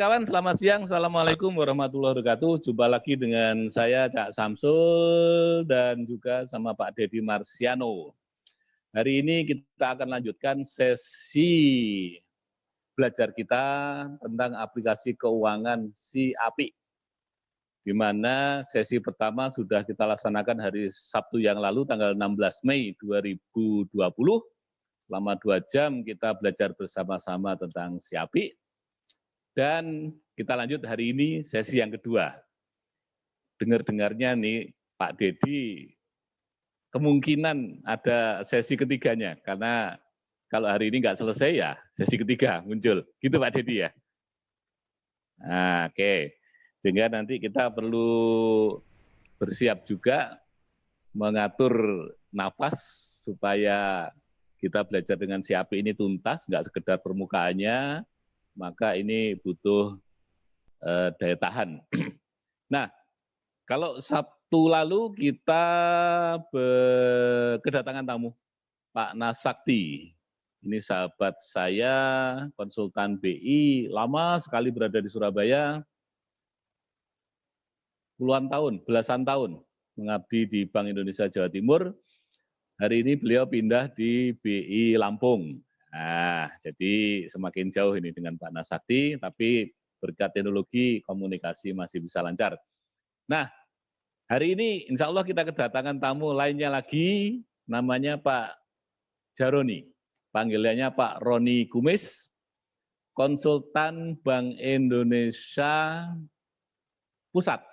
Kawan, selamat siang. Assalamualaikum warahmatullahi wabarakatuh. Jumpa lagi dengan saya, Cak Samsul, dan juga sama Pak Deddy Marsiano. Hari ini kita akan lanjutkan sesi belajar kita tentang aplikasi keuangan si API. Di mana sesi pertama sudah kita laksanakan hari Sabtu yang lalu, tanggal 16 Mei 2020. Selama 2 jam kita belajar bersama-sama tentang si API. Dan kita lanjut hari ini sesi yang kedua. Dengar-dengarnya nih Pak Deddy kemungkinan ada sesi ketiganya, karena kalau hari ini nggak selesai ya sesi ketiga muncul. Gitu Pak Deddy ya? Nah, oke. Sehingga nanti kita perlu bersiap juga mengatur nafas supaya kita belajar dengan si API ini tuntas, nggak sekedar permukaannya, maka ini butuh daya tahan. Nah, kalau Sabtu lalu kita kedatangan tamu, Pak Nasakti. Ini sahabat saya, konsultan BI, lama sekali berada di Surabaya, puluhan tahun, belasan tahun, mengabdi di Bank Indonesia Jawa Timur. Hari ini beliau pindah di BI Lampung. Nah, jadi semakin jauh ini dengan Pak Nasakti, tapi berkat teknologi komunikasi masih bisa lancar. Nah, hari ini insya Allah kita kedatangan tamu lainnya lagi, namanya Pak Jaroni. Panggilannya Pak Roni Kumis, konsultan Bank Indonesia Pusat.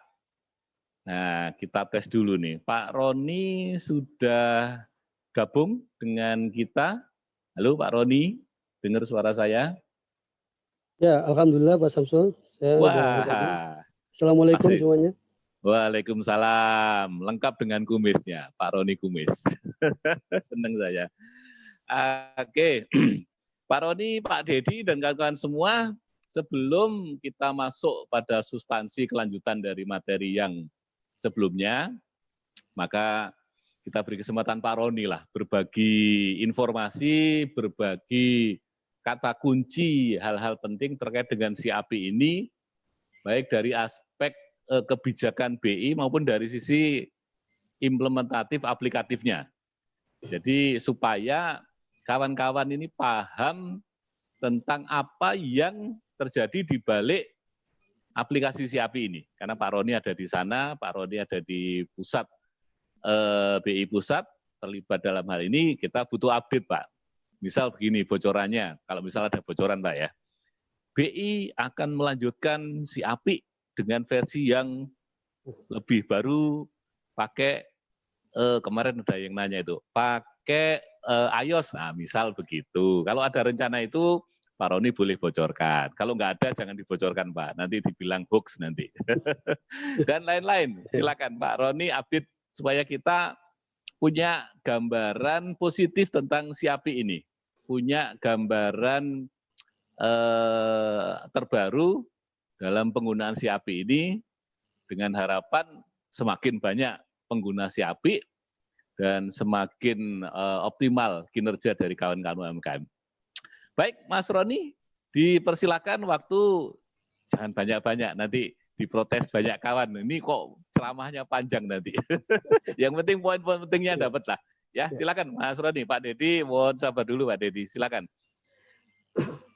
Nah, kita tes dulu nih. Pak Roni sudah gabung dengan kita. Halo Pak Roni, dengar suara saya? Ya, alhamdulillah Pak Samsul. Saya Wah, Assalamualaikum asik. semuanya. Waalaikumsalam. Lengkap dengan kumisnya, Pak Roni Kumis. Senang saya. Oke, Pak Roni, Pak Deddy, dan kawan-kawan semua, sebelum kita masuk pada substansi kelanjutan dari materi yang sebelumnya, maka kita beri kesempatan Pak Roni lah berbagi informasi, berbagi kata kunci hal-hal penting terkait dengan si API ini, baik dari aspek kebijakan BI maupun dari sisi implementatif aplikatifnya. Jadi supaya kawan-kawan ini paham tentang apa yang terjadi di balik aplikasi si API ini. Karena Pak Roni ada di sana, Pak Roni ada di pusat BI Pusat, terlibat dalam hal ini, kita butuh update Pak. Misal begini bocorannya, kalau misal ada bocoran Pak ya, BI akan melanjutkan si API dengan versi yang lebih baru, pakai kemarin ada yang nanya itu, pakai iOS, nah misal begitu. Kalau ada rencana itu, Pak Roni boleh bocorkan. Kalau nggak ada, jangan dibocorkan Pak, nanti dibilang hoax nanti. Dan lain-lain, silakan Pak Roni update supaya kita punya gambaran positif tentang si API ini, punya gambaran terbaru dalam penggunaan si API ini, dengan harapan semakin banyak pengguna si API dan semakin optimal kinerja dari kawan-kawan UMKM. Baik, Mas Roni, dipersilakan waktu, jangan banyak-banyak, nanti diprotes banyak kawan. Ini kok ceramahnya panjang nanti. Yang penting poin-poin pentingnya dapat lah. Ya, silakan Mas Roni. Pak Deddy, mohon sabar dulu Pak Deddy, silakan.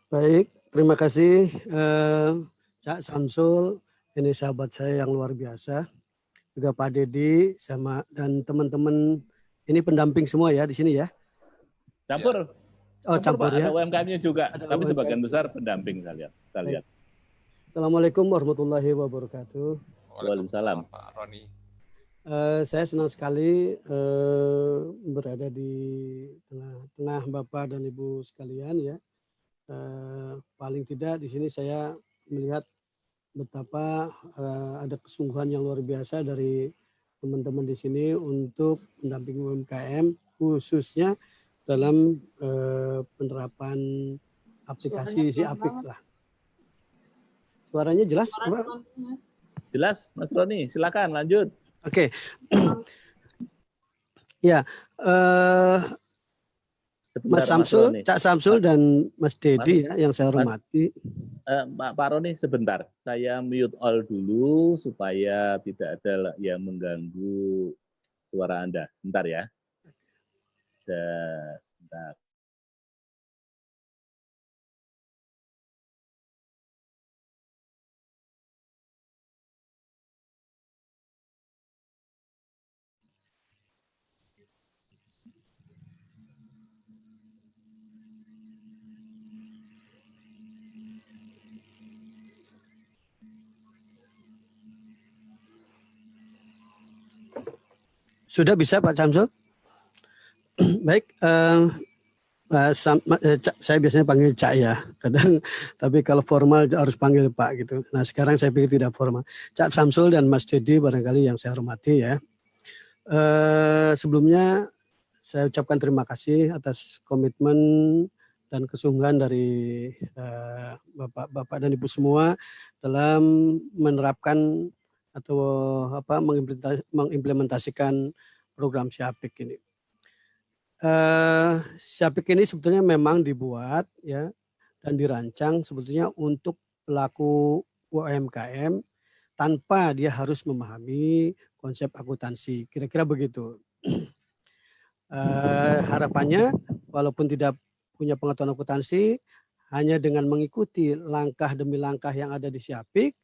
Baik, terima kasih Cak Samsul. Ini sahabat saya yang luar biasa. Juga Pak Deddy sama dan teman-teman ini pendamping semua ya di sini ya. Campur. Oh, campur ya. Ada UMKM-nya juga, ada tapi UMKM. sebagian besar pendamping saya lihat. Assalamualaikum warahmatullahi wabarakatuh. Waalaikumsalam Pak Roni. Saya senang sekali berada di tengah-tengah Bapak dan Ibu sekalian ya. Paling tidak di sini saya melihat betapa ada kesungguhan yang luar biasa dari teman-teman di sini untuk mendampingi UMKM khususnya dalam penerapan aplikasi si APIK lah. Suaranya jelas, Pak? Jelas, Mas Roni. Silakan lanjut. Oke. Ya, Sebentar, Mas Samsul, Roni. Cak Samsul dan Mas Dedi ya, yang saya Mas, hormati. Pak Roni sebentar, saya mute all dulu supaya tidak ada yang mengganggu suara Anda. Bentar ya. Sebentar. Sudah bisa Pak Samsul? Baik, saya biasanya panggil Cak ya, kadang. Tapi kalau formal harus panggil Pak gitu. Nah sekarang saya pikir tidak formal. Cak Samsul dan Mas Dedi barangkali yang saya hormati ya. Sebelumnya saya ucapkan terima kasih atas komitmen dan kesungguhan dari Bapak dan Ibu semua dalam menerapkan atau mengimplementasikan program Syapik ini. Syapik ini sebetulnya memang dibuat ya dan dirancang sebetulnya untuk pelaku UMKM tanpa dia harus memahami konsep akuntansi. Kira-kira begitu. Harapannya walaupun tidak punya pengetahuan akuntansi, hanya dengan mengikuti langkah demi langkah yang ada di Syapik,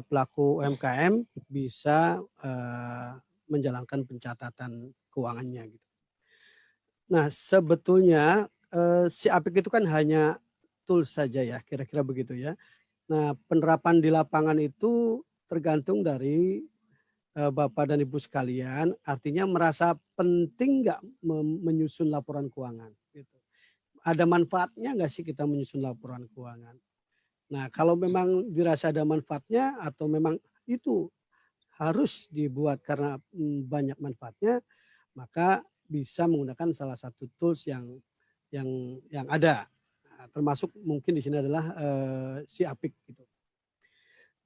pelaku UMKM bisa menjalankan pencatatan keuangannya. Gitu. Nah sebetulnya Syapik itu kan hanya tools saja ya, kira-kira begitu ya. Nah penerapan di lapangan itu tergantung dari Bapak dan Ibu sekalian, artinya merasa penting nggak menyusun laporan keuangan? Gitu. Ada manfaatnya nggak sih kita menyusun laporan keuangan? Nah kalau memang dirasa ada manfaatnya atau memang itu harus dibuat karena banyak manfaatnya, maka bisa menggunakan salah satu tools yang ada. Nah, termasuk mungkin di sini adalah si Apik gitu.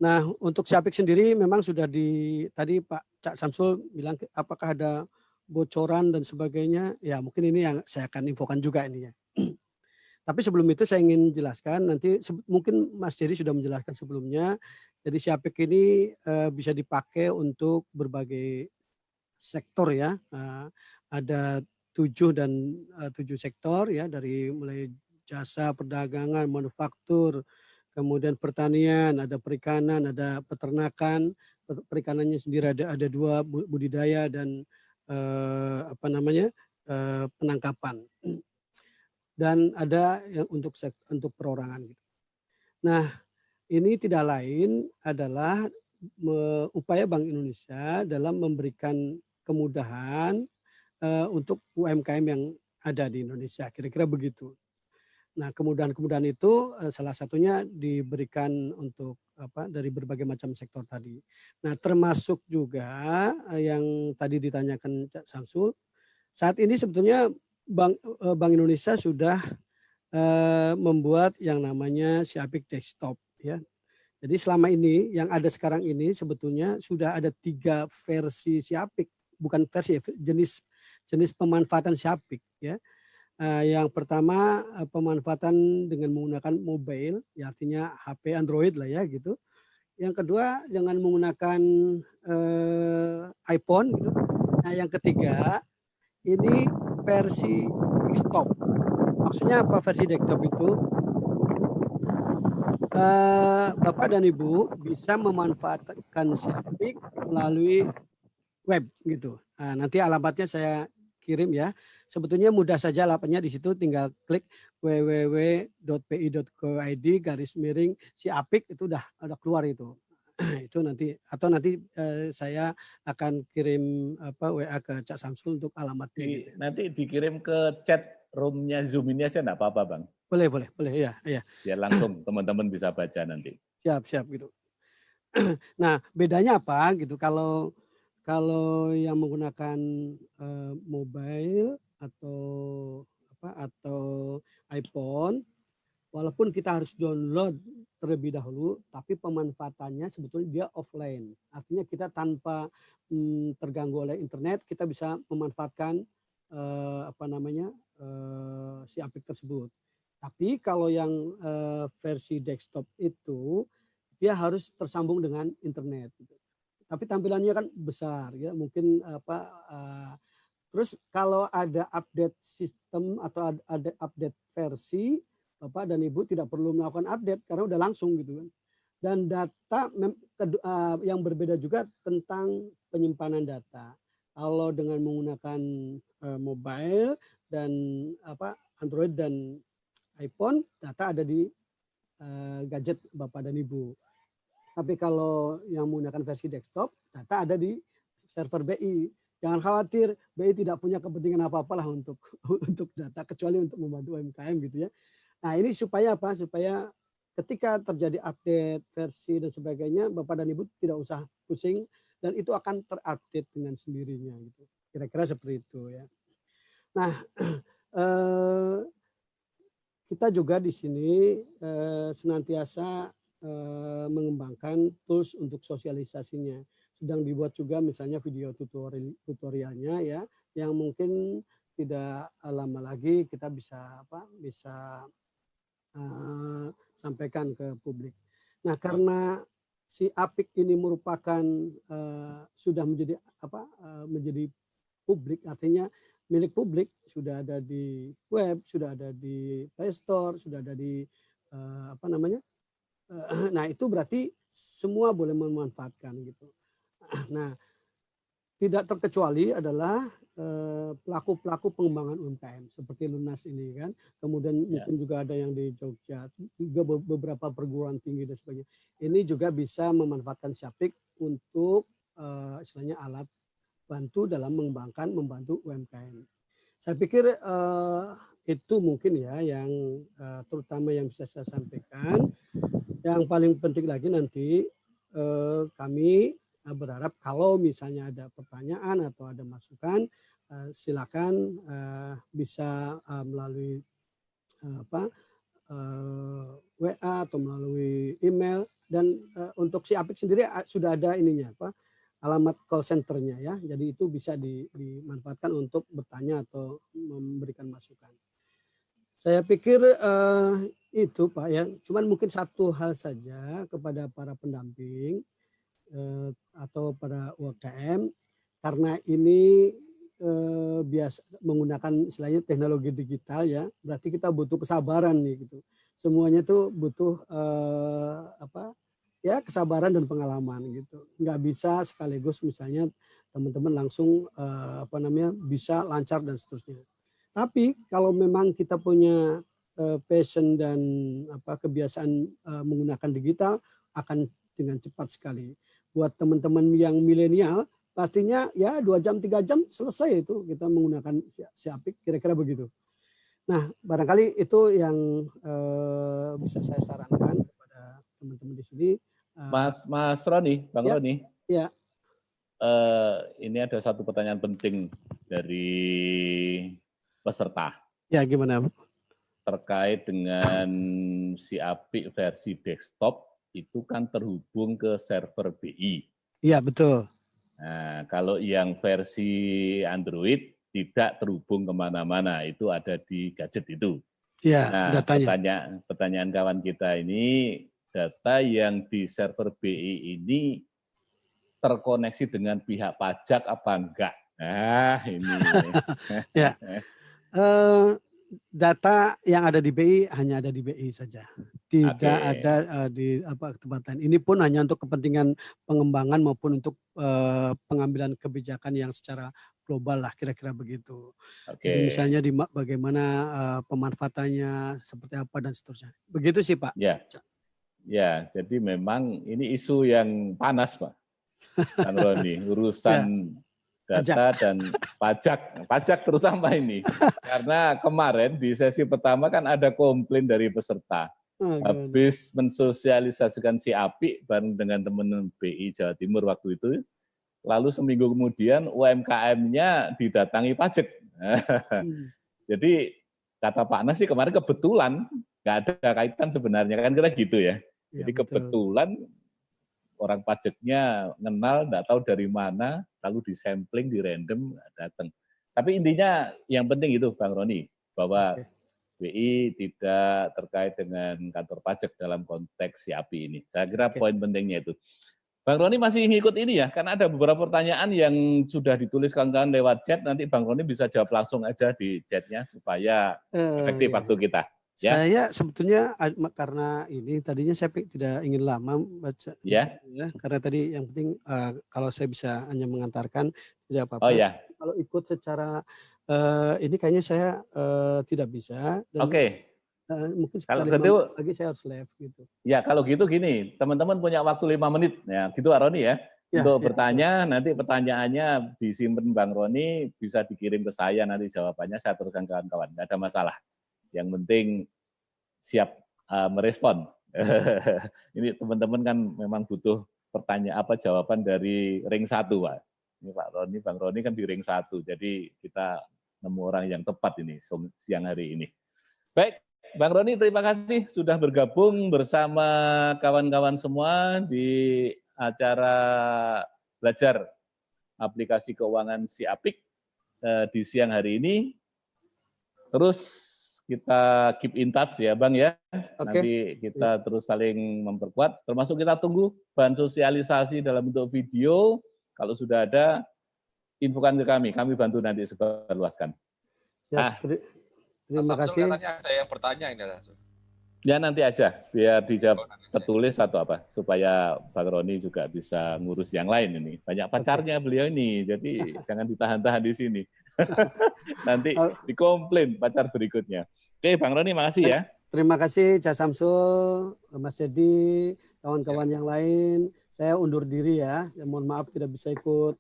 Nah, untuk Syapik sendiri memang sudah tadi Pak Cak Samsul bilang apakah ada bocoran dan sebagainya. Ya mungkin ini yang saya akan infokan juga ini ya. Tapi sebelum itu saya ingin jelaskan nanti mungkin Mas Jerry sudah menjelaskan sebelumnya. Jadi Syapik ini bisa dipakai untuk berbagai sektor ya. Ada 7 sektor ya, dari mulai jasa, perdagangan, manufaktur, kemudian pertanian, ada perikanan, ada peternakan. Perikanannya sendiri ada 2, budidaya dan penangkapan. Dan ada yang untuk perorangan. Nah, ini tidak lain adalah upaya Bank Indonesia dalam memberikan kemudahan untuk UMKM yang ada di Indonesia. Kira-kira begitu. Nah, kemudahan-kemudahan itu salah satunya diberikan untuk dari berbagai macam sektor tadi. Nah, termasuk juga yang tadi ditanyakan Cak Samsul, saat ini sebetulnya Bank Indonesia sudah membuat yang namanya Syapik Desktop ya. Jadi selama ini yang ada sekarang ini sebetulnya sudah ada 3 versi Syapik, bukan versi ya, jenis pemanfaatan Syapik ya. Yang pertama pemanfaatan dengan menggunakan mobile, ya artinya HP Android lah ya gitu. Yang kedua dengan menggunakan iPhone gitu. Nah yang ketiga ini versi desktop. Maksudnya apa versi desktop itu? Bapak dan Ibu bisa memanfaatkan Syapik melalui web gitu. Nah, nanti alamatnya saya kirim ya. Sebetulnya mudah saja alamatnya di situ, tinggal klik www.pi.go.id/Syapik itu udah keluar itu. Itu nanti saya akan kirim WA ke Cak Samsul untuk alamatnya gitu. Nanti dikirim ke chat room-nya Zoom ini aja enggak apa-apa, Bang? Boleh ya. Biar langsung teman-teman bisa baca nanti. Siap gitu. Nah, bedanya apa gitu kalau yang menggunakan mobile atau iPhone, walaupun kita harus download terlebih dahulu, tapi pemanfaatannya sebetulnya dia offline. Artinya kita tanpa terganggu oleh internet, kita bisa memanfaatkan si aplik tersebut. Tapi kalau yang versi desktop itu dia harus tersambung dengan internet. Gitu. Tapi tampilannya kan besar ya, mungkin terus kalau ada update sistem atau ada update versi, Bapak dan Ibu tidak perlu melakukan update karena udah langsung gitu kan. Dan data yang berbeda juga tentang penyimpanan data. Kalau dengan menggunakan mobile dan Android dan iPhone, data ada di gadget Bapak dan Ibu. Tapi kalau yang menggunakan versi desktop, data ada di server BI. Jangan khawatir, BI tidak punya kepentingan apa-apalah untuk data, kecuali untuk membantu UMKM gitu ya. Nah ini supaya apa? Supaya ketika terjadi update versi dan sebagainya, Bapak dan Ibu tidak usah pusing dan itu akan terupdate dengan sendirinya gitu. Kira-kira seperti itu ya. Nah, kita juga di sini senantiasa mengembangkan tools untuk sosialisasinya. Sedang dibuat juga misalnya video tutorialnya ya, yang mungkin tidak lama lagi kita bisa sampaikan ke publik. Nah, karena si Apik ini merupakan sudah menjadi menjadi publik, artinya milik publik, sudah ada di web, sudah ada di Play Store, sudah ada di nah itu berarti semua boleh memanfaatkan gitu. Nah, tidak terkecuali adalah pelaku-pelaku pengembangan UMKM seperti Lunas ini kan, kemudian mungkin juga ada yang di Jogja, juga beberapa perguruan tinggi dan sebagainya. Ini juga bisa memanfaatkan Syapik untuk istilahnya alat bantu dalam membantu UMKM. Saya pikir itu mungkin ya yang terutama yang bisa saya sampaikan. Yang paling penting lagi nanti kami berharap kalau misalnya ada pertanyaan atau ada masukan, silakan bisa melalui WA atau melalui email. Dan untuk si Apik sendiri sudah ada ininya alamat call centernya ya. Jadi itu bisa dimanfaatkan untuk bertanya atau memberikan masukan. Saya pikir itu Pak ya. Cuman mungkin satu hal saja kepada para pendamping atau para UMKM, karena ini biasa menggunakan istilahnya teknologi digital ya. Berarti kita butuh kesabaran nih gitu. Semuanya tuh butuh ya kesabaran dan pengalaman gitu. Nggak bisa sekaligus misalnya teman-teman langsung bisa lancar dan seterusnya. Tapi kalau memang kita punya passion dan kebiasaan menggunakan digital, akan dengan cepat sekali. Buat teman-teman yang milenial, pastinya ya 2 jam 3 jam selesai itu kita menggunakan si Apik, kira-kira begitu. Nah, barangkali itu yang bisa saya sarankan kepada teman-teman di sini. Mas Roni, Bang ya, Roni. Ya. Ini ada satu pertanyaan penting dari peserta. Ya, gimana? Terkait dengan si Apik versi desktop itu kan terhubung ke server BI. Iya, betul. Nah, kalau yang versi Android tidak terhubung kemana-mana, itu ada di gadget itu. Ya, nah, datanya. Pertanyaan kawan kita ini, data yang di server BI ini terkoneksi dengan pihak pajak apa enggak? Nah, ini. Ya. Data yang ada di BI hanya ada di BI saja, tidak ada di tempat lain. Ini pun hanya untuk kepentingan pengembangan maupun untuk pengambilan kebijakan yang secara global lah, kira-kira begitu. Jadi misalnya bagaimana pemanfaatannya seperti apa dan seterusnya. Begitu sih Pak. Ya, jadi memang ini isu yang panas Pak, Bang Roni, urusan data dan pajak terutama ini. Karena kemarin di sesi pertama kan ada komplain dari peserta. Habis mensosialisasikan si Apik bareng dengan teman-teman BI Jawa Timur waktu itu, lalu seminggu kemudian UMKM-nya didatangi pajak. Jadi kata Pak Nas sih kemarin kebetulan, nggak ada kaitan sebenarnya, kan kira gitu ya. Jadi kebetulan orang pajaknya kenal, nggak tahu dari mana, lalu disampling, di random, datang. Tapi intinya yang penting itu Bang Roni, bahwa Oke. BI tidak terkait dengan kantor pajak dalam konteks SIAPI ini. Saya kira Oke. poin pentingnya itu. Bang Roni masih ngikut ini ya, karena ada beberapa pertanyaan yang sudah ditulis kawan-kawan lewat chat, nanti Bang Roni bisa jawab langsung aja di chatnya supaya efektif Ya. waktu kita. Ya, Saya sebetulnya karena ini tadinya saya tidak ingin lama baca ya. karena tadi yang penting kalau saya bisa hanya mengantarkan tidak Oh apa-apa. ya, Kalau ikut secara ini kayaknya saya tidak bisa dan oke. mungkin Kalau sekitar 5 gitu, menit lagi saya harus live gitu. ya kalau gitu gini, teman-teman punya waktu 5 menit, ya gitu Pak Roni ya, Ya, untuk ya, betul. bertanya, nanti pertanyaannya disimpan Bang Roni, bisa dikirim ke saya, nanti jawabannya saya teruskan ke kawan-kawan, nggak ada masalah. Yang penting siap merespon. Ini teman-teman kan memang butuh jawaban dari ring 1, Pak. Ini Pak Roni, Bang Roni kan di ring 1, jadi kita nemu orang yang tepat ini siang hari ini. Baik, Bang Roni terima kasih sudah bergabung bersama kawan-kawan semua di acara belajar aplikasi keuangan SIAPIK di siang hari ini. Terus kita keep in touch ya Bang ya. Oke. Nanti kita terus saling memperkuat, termasuk kita tunggu bahan sosialisasi dalam bentuk video. Kalau sudah ada, infokan ke kami bantu nanti sebarluaskan. Siap. Terima Samsul kasih. katanya ada yang bertanya ini langsung. Ya nanti aja, biar dijawab tertulis atau apa, supaya Bang Roni juga bisa ngurus yang lain ini. Banyak pacarnya beliau ini, jadi jangan ditahan-tahan di sini. Nanti dikomplain pacar berikutnya. Oke, Bang Roni, makasih ya. Terima kasih Cak Samsul, Mas Edi, kawan-kawan yang lain. Saya undur diri ya. Mohon maaf tidak bisa ikut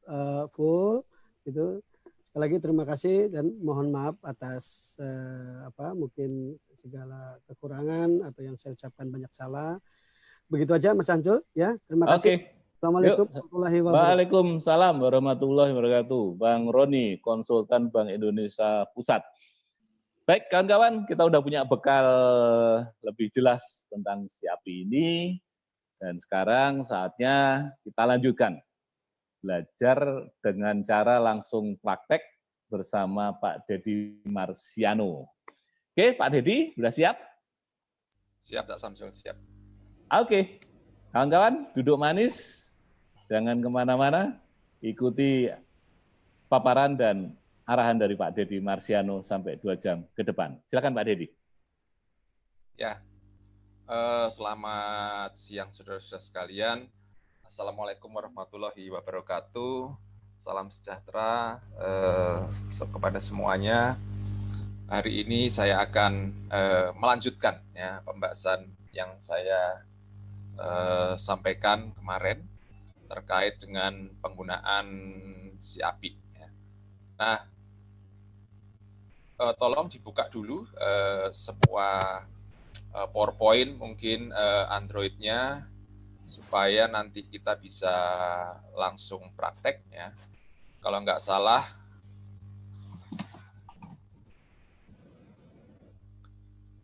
full. Gitu. Sekali lagi terima kasih dan mohon maaf atas mungkin segala kekurangan atau yang saya ucapkan banyak salah. Begitu aja Mas Samsul ya. Terima kasih. Oke. Assalamualaikum warahmatullahi wabarakatuh. Waalaikumsalam warahmatullahi wabarakatuh. Bang Roni, konsultan Bank Indonesia Pusat. Baik, kawan-kawan, kita udah punya bekal lebih jelas tentang SIAPI ini. Dan sekarang saatnya kita lanjutkan. Belajar dengan cara langsung praktek bersama Pak Dedi Marsiano. Oke, Pak Dedi, sudah siap? Siap, Pak Samsul, siap. Oke, kawan-kawan, duduk manis. Jangan kemana-mana, ikuti paparan dan arahan dari Pak Dedi Marsiano sampai 2 jam ke depan. Silakan Pak Dedi. Ya, selamat siang saudara-saudara sekalian. Assalamualaikum warahmatullahi wabarakatuh. Salam sejahtera kepada semuanya. Hari ini saya akan melanjutkan ya pembahasan yang saya sampaikan kemarin terkait dengan penggunaan SIAPI. Ya. Nah, tolong dibuka dulu sebuah PowerPoint mungkin Android-nya supaya nanti kita bisa langsung praktek ya. Kalau nggak salah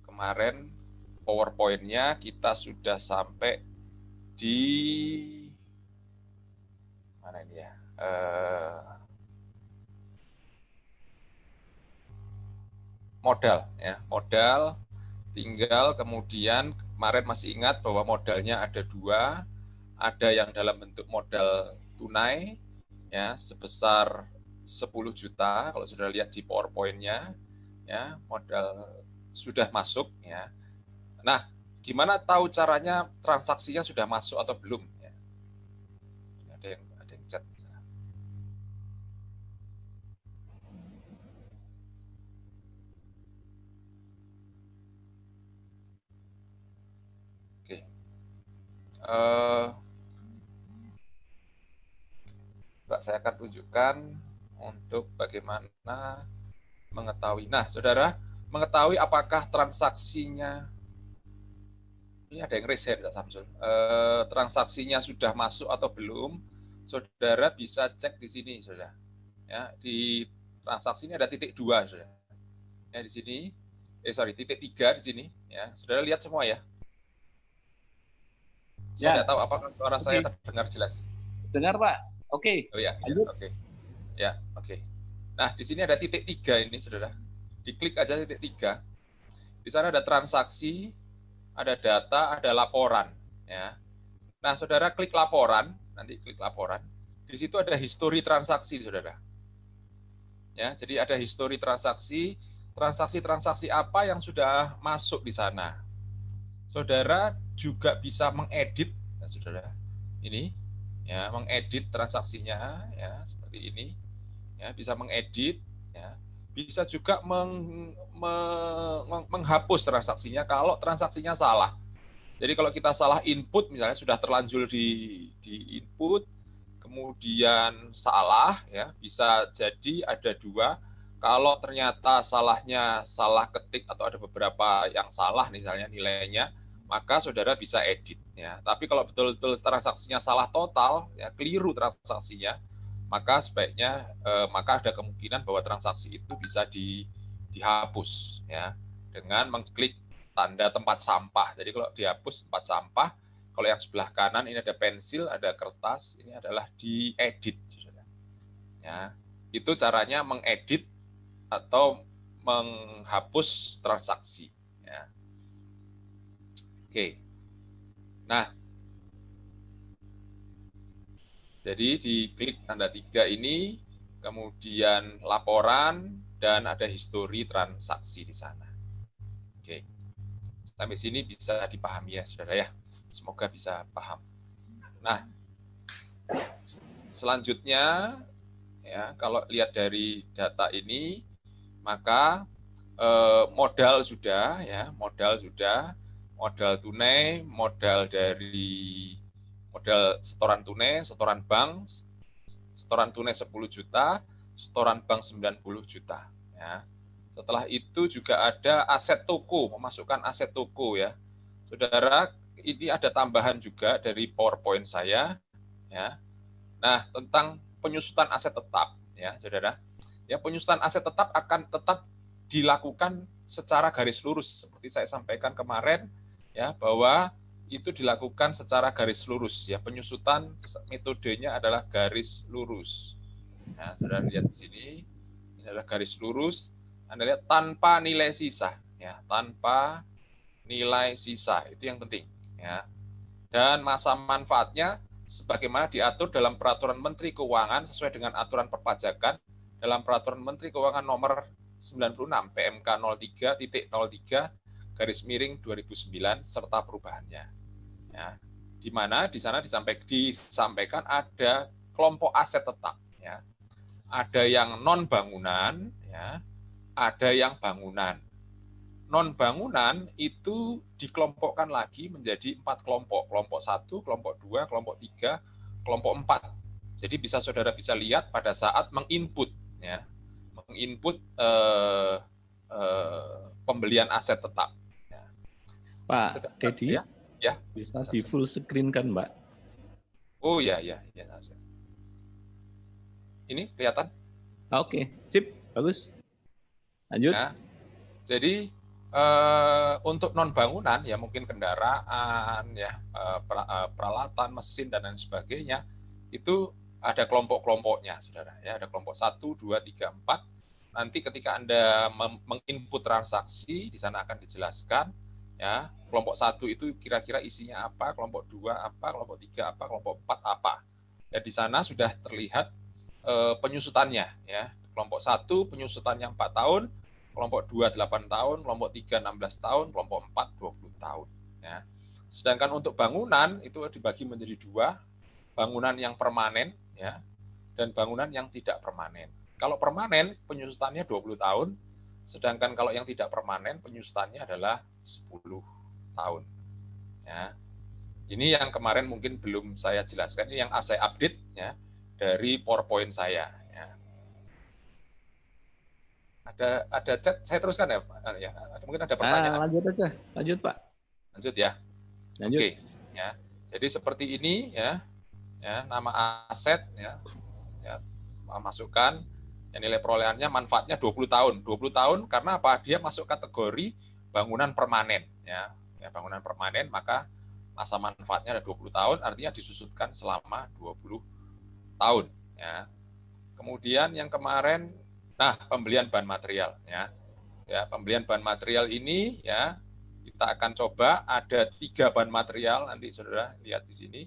kemarin PowerPoint-nya kita sudah sampai di mana ini ya? Modal ya, modal. Tinggal kemudian kemarin masih ingat bahwa modalnya ada 2, ada yang dalam bentuk modal tunai ya sebesar 10 juta kalau sudah lihat di PowerPoint-nya ya, modal sudah masuk ya. Nah, gimana tahu caranya transaksinya sudah masuk atau belum ya? Ada yang chat. Oke. Mbak, saya akan tunjukkan untuk bagaimana mengetahui. Nah, saudara, mengetahui apakah transaksinya, ini ada yang raise hand, Samsul. Transaksinya sudah masuk atau belum, saudara bisa cek di sini, saudara. Ya, di transaksi ini ada titik 2, saudara. Ya, di sini, titik 3 di sini. Ya, saudara lihat semua ya. Saya tidak tahu apakah suara saya terdengar jelas. Dengar Pak. Oke. Oh ya, oke. Ya, oke. Nah, di sini ada titik 3 ini, saudara. Diklik aja titik 3. Di sana ada transaksi, ada data, ada laporan. Ya. Nah, saudara klik laporan, nanti klik laporan. Di situ ada histori transaksi, saudara. Ya, jadi ada histori transaksi, transaksi-transaksi apa yang sudah masuk di sana. Saudara juga bisa mengedit, nah, saudara. Ini, ya, mengedit transaksinya, ya, seperti ini. Ya, bisa mengedit, ya. Bisa juga menghapus transaksinya kalau transaksinya salah. Jadi kalau kita salah input, misalnya sudah terlanjur di input, kemudian salah, ya bisa jadi ada 2. Kalau ternyata salahnya salah ketik atau ada beberapa yang salah, misalnya nilainya, maka saudara bisa edit. Ya. Tapi kalau betul-betul transaksinya salah total, ya keliru transaksinya, maka sebaiknya maka ada kemungkinan bahwa transaksi itu bisa dihapus, ya, dengan mengklik tanda tempat sampah. Jadi kalau dihapus tempat sampah, kalau yang sebelah kanan ini ada pensil, ada kertas, ini adalah diedit, ya. Itu caranya mengedit atau menghapus transaksi, ya. Oke. Nah, jadi diklik tanda 3 ini, kemudian laporan, dan ada histori transaksi di sana. Oke. Sampai sini bisa dipahami ya, saudara ya. Semoga bisa paham. Nah, selanjutnya, ya, kalau lihat dari data ini, maka modal sudah, ya, modal sudah, modal tunai, modal dari modal setoran tunai, setoran bank, setoran tunai 10 juta, setoran bank 90 juta. Ya. Setelah itu juga ada aset toko, memasukkan aset toko, ya. Saudara, ini ada tambahan juga dari PowerPoint saya, ya. Nah, tentang penyusutan aset tetap, ya, saudara. Ya, penyusutan aset tetap akan tetap dilakukan secara garis lurus, seperti saya sampaikan kemarin, ya, bahwa itu dilakukan secara garis lurus, ya. Penyusutan metodenya adalah garis lurus. Nah, saudara lihat di sini, ini adalah garis lurus. Anda lihat tanpa nilai sisa, ya, tanpa nilai sisa, itu yang penting, ya. Dan masa manfaatnya sebagaimana diatur dalam Peraturan Menteri Keuangan sesuai dengan aturan perpajakan dalam Peraturan Menteri Keuangan nomor 96 PMK 03.03 garis miring 2009 serta perubahannya. Ya, di mana di sana disampaikan ada kelompok aset tetap. Ya. Ada yang non bangunan, ya, ada yang bangunan. Non bangunan itu dikelompokkan lagi menjadi 4 kelompok. Kelompok 1, kelompok 2, kelompok 3, kelompok 4. Jadi saudara bisa lihat pada saat menginput, ya, menginput pembelian aset tetap. Ya. Pak Dedi, ya, bisa di full screen kan, Mbak? Oh ya. Ini kelihatan? Oke, sip, bagus. Lanjut. Ya. Jadi untuk non bangunan, ya mungkin kendaraan, ya, peralatan, mesin dan lain sebagainya, itu ada kelompok-kelompoknya, saudara. Ya, ada kelompok 1, 2, 3, 4. Nanti ketika Anda menginput transaksi, di sana akan dijelaskan, ya, kelompok 1 itu kira-kira isinya apa, kelompok 2 apa, kelompok 3 apa, kelompok 4 apa. Ya, di sana sudah terlihat penyusutannya, ya. Kelompok 1 penyusutannya 4 tahun, kelompok 2 8 tahun, kelompok 3 16 tahun, kelompok 4 20 tahun, ya. Sedangkan untuk bangunan itu dibagi menjadi 2, bangunan yang permanen, ya, dan bangunan yang tidak permanen. Kalau permanen penyusutannya 20 tahun, sedangkan kalau yang tidak permanen penyusutannya adalah 10 tahun. Ya. Ini yang kemarin mungkin belum saya jelaskan, ini yang saya update, ya, dari PowerPoint saya. Ya. Ada chat, saya teruskan ya, Pak. Ya, mungkin ada pertanyaan. Lanjut aja, lanjut Pak. Lanjut ya. Lanjut. Oke. Ya. Jadi seperti ini, ya, nama aset, ya, masukkan, ya, nilai perolehannya, manfaatnya 20 tahun. 20 tahun karena apa? Dia masuk kategori bangunan permanen, ya, bangunan permanen, maka masa manfaatnya ada 20 tahun, artinya disusutkan selama 20 tahun, ya. Kemudian yang kemarin, nah, pembelian bahan material, ya. Ya, pembelian bahan material ini ya kita akan coba ada 3 bahan material, nanti saudara lihat di sini.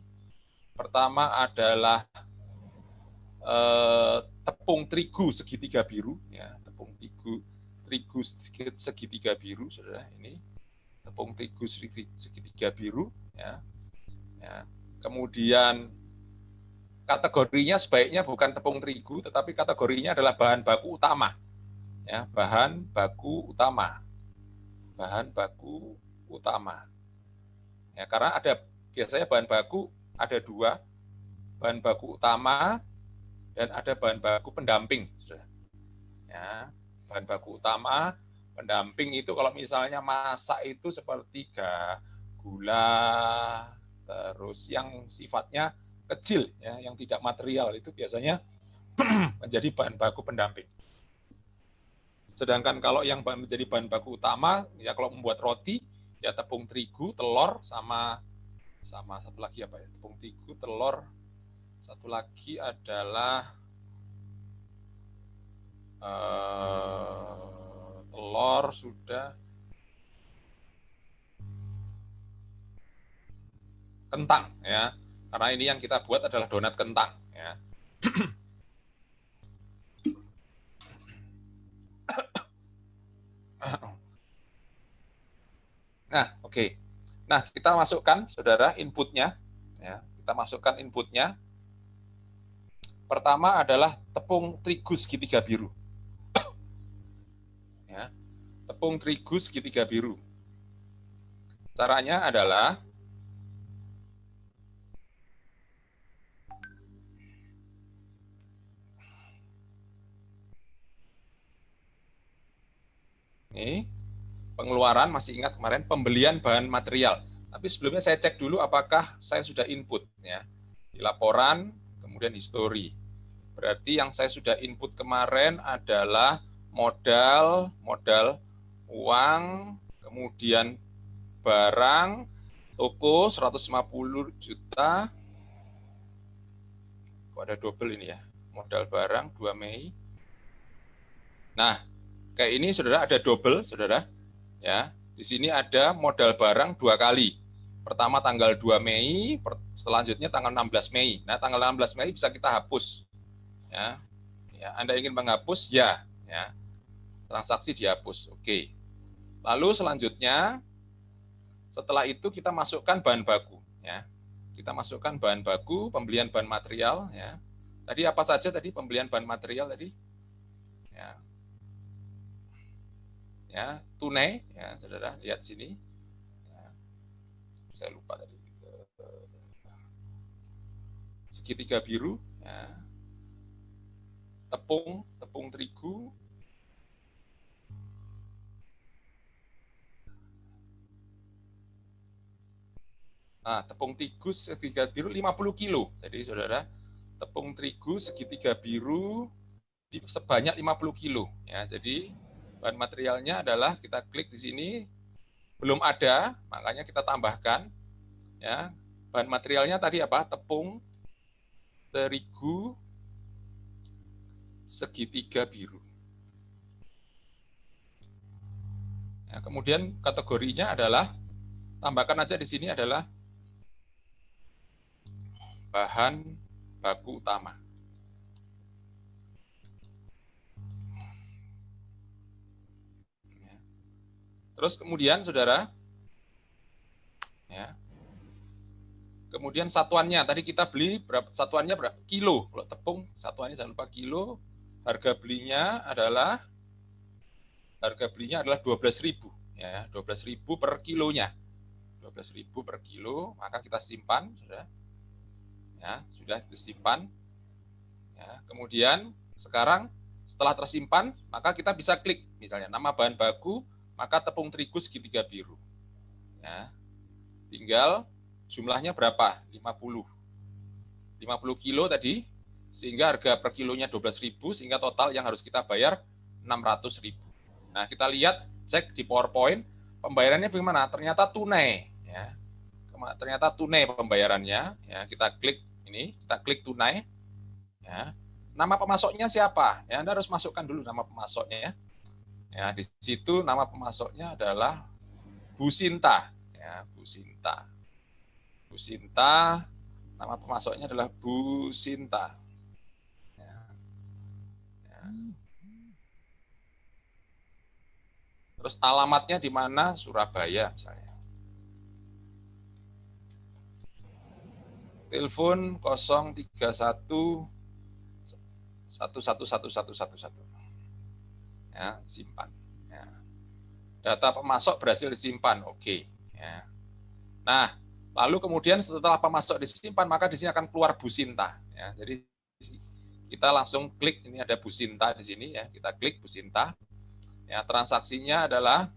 Pertama adalah tepung terigu segitiga biru, ya, tepung terigu segitiga biru, saudara, ini tepung terigu segitiga biru, ya. Ya. Kemudian kategorinya sebaiknya bukan tepung terigu, tetapi kategorinya adalah bahan baku utama. Ya, bahan baku utama. Bahan baku utama. Ya, karena ada biasanya bahan baku ada 2, bahan baku utama dan ada bahan baku pendamping. Ya, bahan baku utama, pendamping itu kalau misalnya masak itu seperti gula, terus yang sifatnya kecil, ya, yang tidak material itu biasanya menjadi bahan baku pendamping. Sedangkan kalau yang menjadi bahan baku utama, ya kalau membuat roti, ya tepung terigu, telur, sama satu lagi apa ya? Tepung terigu, telur, satu lagi adalah telur sudah, kentang, ya. Karena ini yang kita buat adalah donat kentang, ya. Nah, oke. Nah, kita masukkan, saudara, inputnya. Ya, kita masukkan inputnya. Pertama adalah tepung terigu segitiga biru. Ya, tepung terigu segitiga biru. Caranya adalah ini pengeluaran, masih ingat kemarin pembelian bahan material. Tapi sebelumnya saya cek dulu apakah saya sudah input, ya, di laporan, kemudian history. Berarti yang saya sudah input kemarin adalah modal uang, kemudian barang, toko 150 juta. Kok ada double ini ya? Modal barang 2 Mei. Nah, kayak ini saudara ada double, saudara. Ya, di sini ada modal barang 2 kali. Pertama tanggal 2 Mei, selanjutnya tanggal 16 Mei. Nah, tanggal 16 Mei bisa kita hapus. Ya. Ya, Anda ingin menghapus? Ya, ya. Transaksi dihapus. Oke. Lalu selanjutnya setelah itu kita masukkan bahan baku, ya. Kita masukkan bahan baku, pembelian bahan material, ya. Tadi apa saja tadi pembelian bahan material tadi? Ya. Ya, tunai, ya, saudara lihat sini. Ya. Saya lupa tadi. Segitiga biru, ya. Tepung terigu. Nah, tepung terigu segitiga biru 50 kilo. Jadi saudara, tepung terigu segitiga biru sebanyak 50 kilo. Ya, jadi bahan materialnya adalah kita klik di sini, belum ada, makanya kita tambahkan. Ya, bahan materialnya tadi apa? Tepung terigu segitiga biru. Ya, kemudian kategorinya adalah, tambahkan aja di sini adalah bahan baku utama. Ya. Terus kemudian saudara, ya, kemudian satuannya tadi kita beli berapa? Satuannya berapa? Kilo. Kalau tepung satuannya jangan lupa kilo. Harga belinya adalah 12.000, ya, 12.000 per kilonya. 12.000 per kilo, maka kita simpan, sudah. Ya, sudah disimpan. Ya, kemudian sekarang setelah tersimpan, maka kita bisa klik misalnya nama bahan baku, maka tepung terigu segitiga biru. Ya. Tinggal jumlahnya berapa? 50 kilo tadi, sehingga harga per kilonya 12.000, sehingga total yang harus kita bayar 600.000. Nah, kita lihat, cek di PowerPoint, pembayarannya bagaimana? Ternyata tunai. Ya. Ternyata tunai pembayarannya. Ya, kita klik ini, kita klik tunai. Ya. Nama pemasoknya siapa? Ya, Anda harus masukkan dulu nama pemasoknya. Ya, di situ nama pemasoknya adalah Bu Sinta. Ya, Bu Sinta. Bu Sinta, nama pemasoknya adalah Bu Sinta. Ya. Ya. Terus alamatnya di mana? Surabaya misalnya. Telepon 031 111111. Ya, simpan. Ya. Data pemasok berhasil disimpan, oke. Ya. Nah, lalu kemudian setelah pemasok disimpan, maka di sini akan keluar Bu Sinta. Ya, jadi kita langsung klik, ini ada Bu Sinta di sini ya, kita klik Bu Sinta. Ya, transaksinya adalah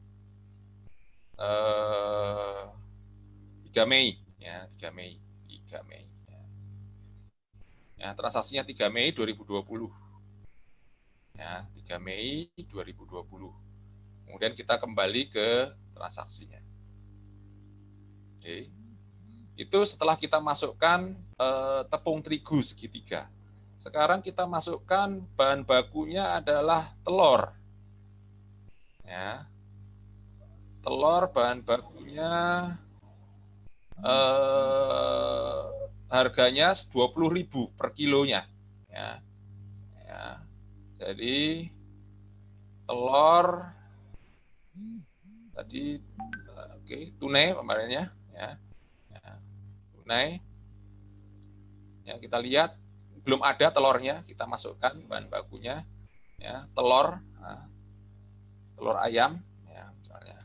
3 Mei, ya 3 Mei, 3 Mei. Ya, transaksinya 3 Mei 2020. Ya, 3 Mei 2020. Kemudian kita kembali ke transaksinya. Oke. Itu setelah kita masukkan tepung terigu segitiga. Sekarang kita masukkan bahan bakunya adalah telur. Ya. Telur bahan bakunya harganya 20.000 per kilonya. Ya. Ya. Jadi telur tadi tunai kemarinnya ya. Ya. Tunai. Ya, kita lihat belum ada telurnya, kita masukkan bahan bakunya ya, telur ayam ya, misalnya.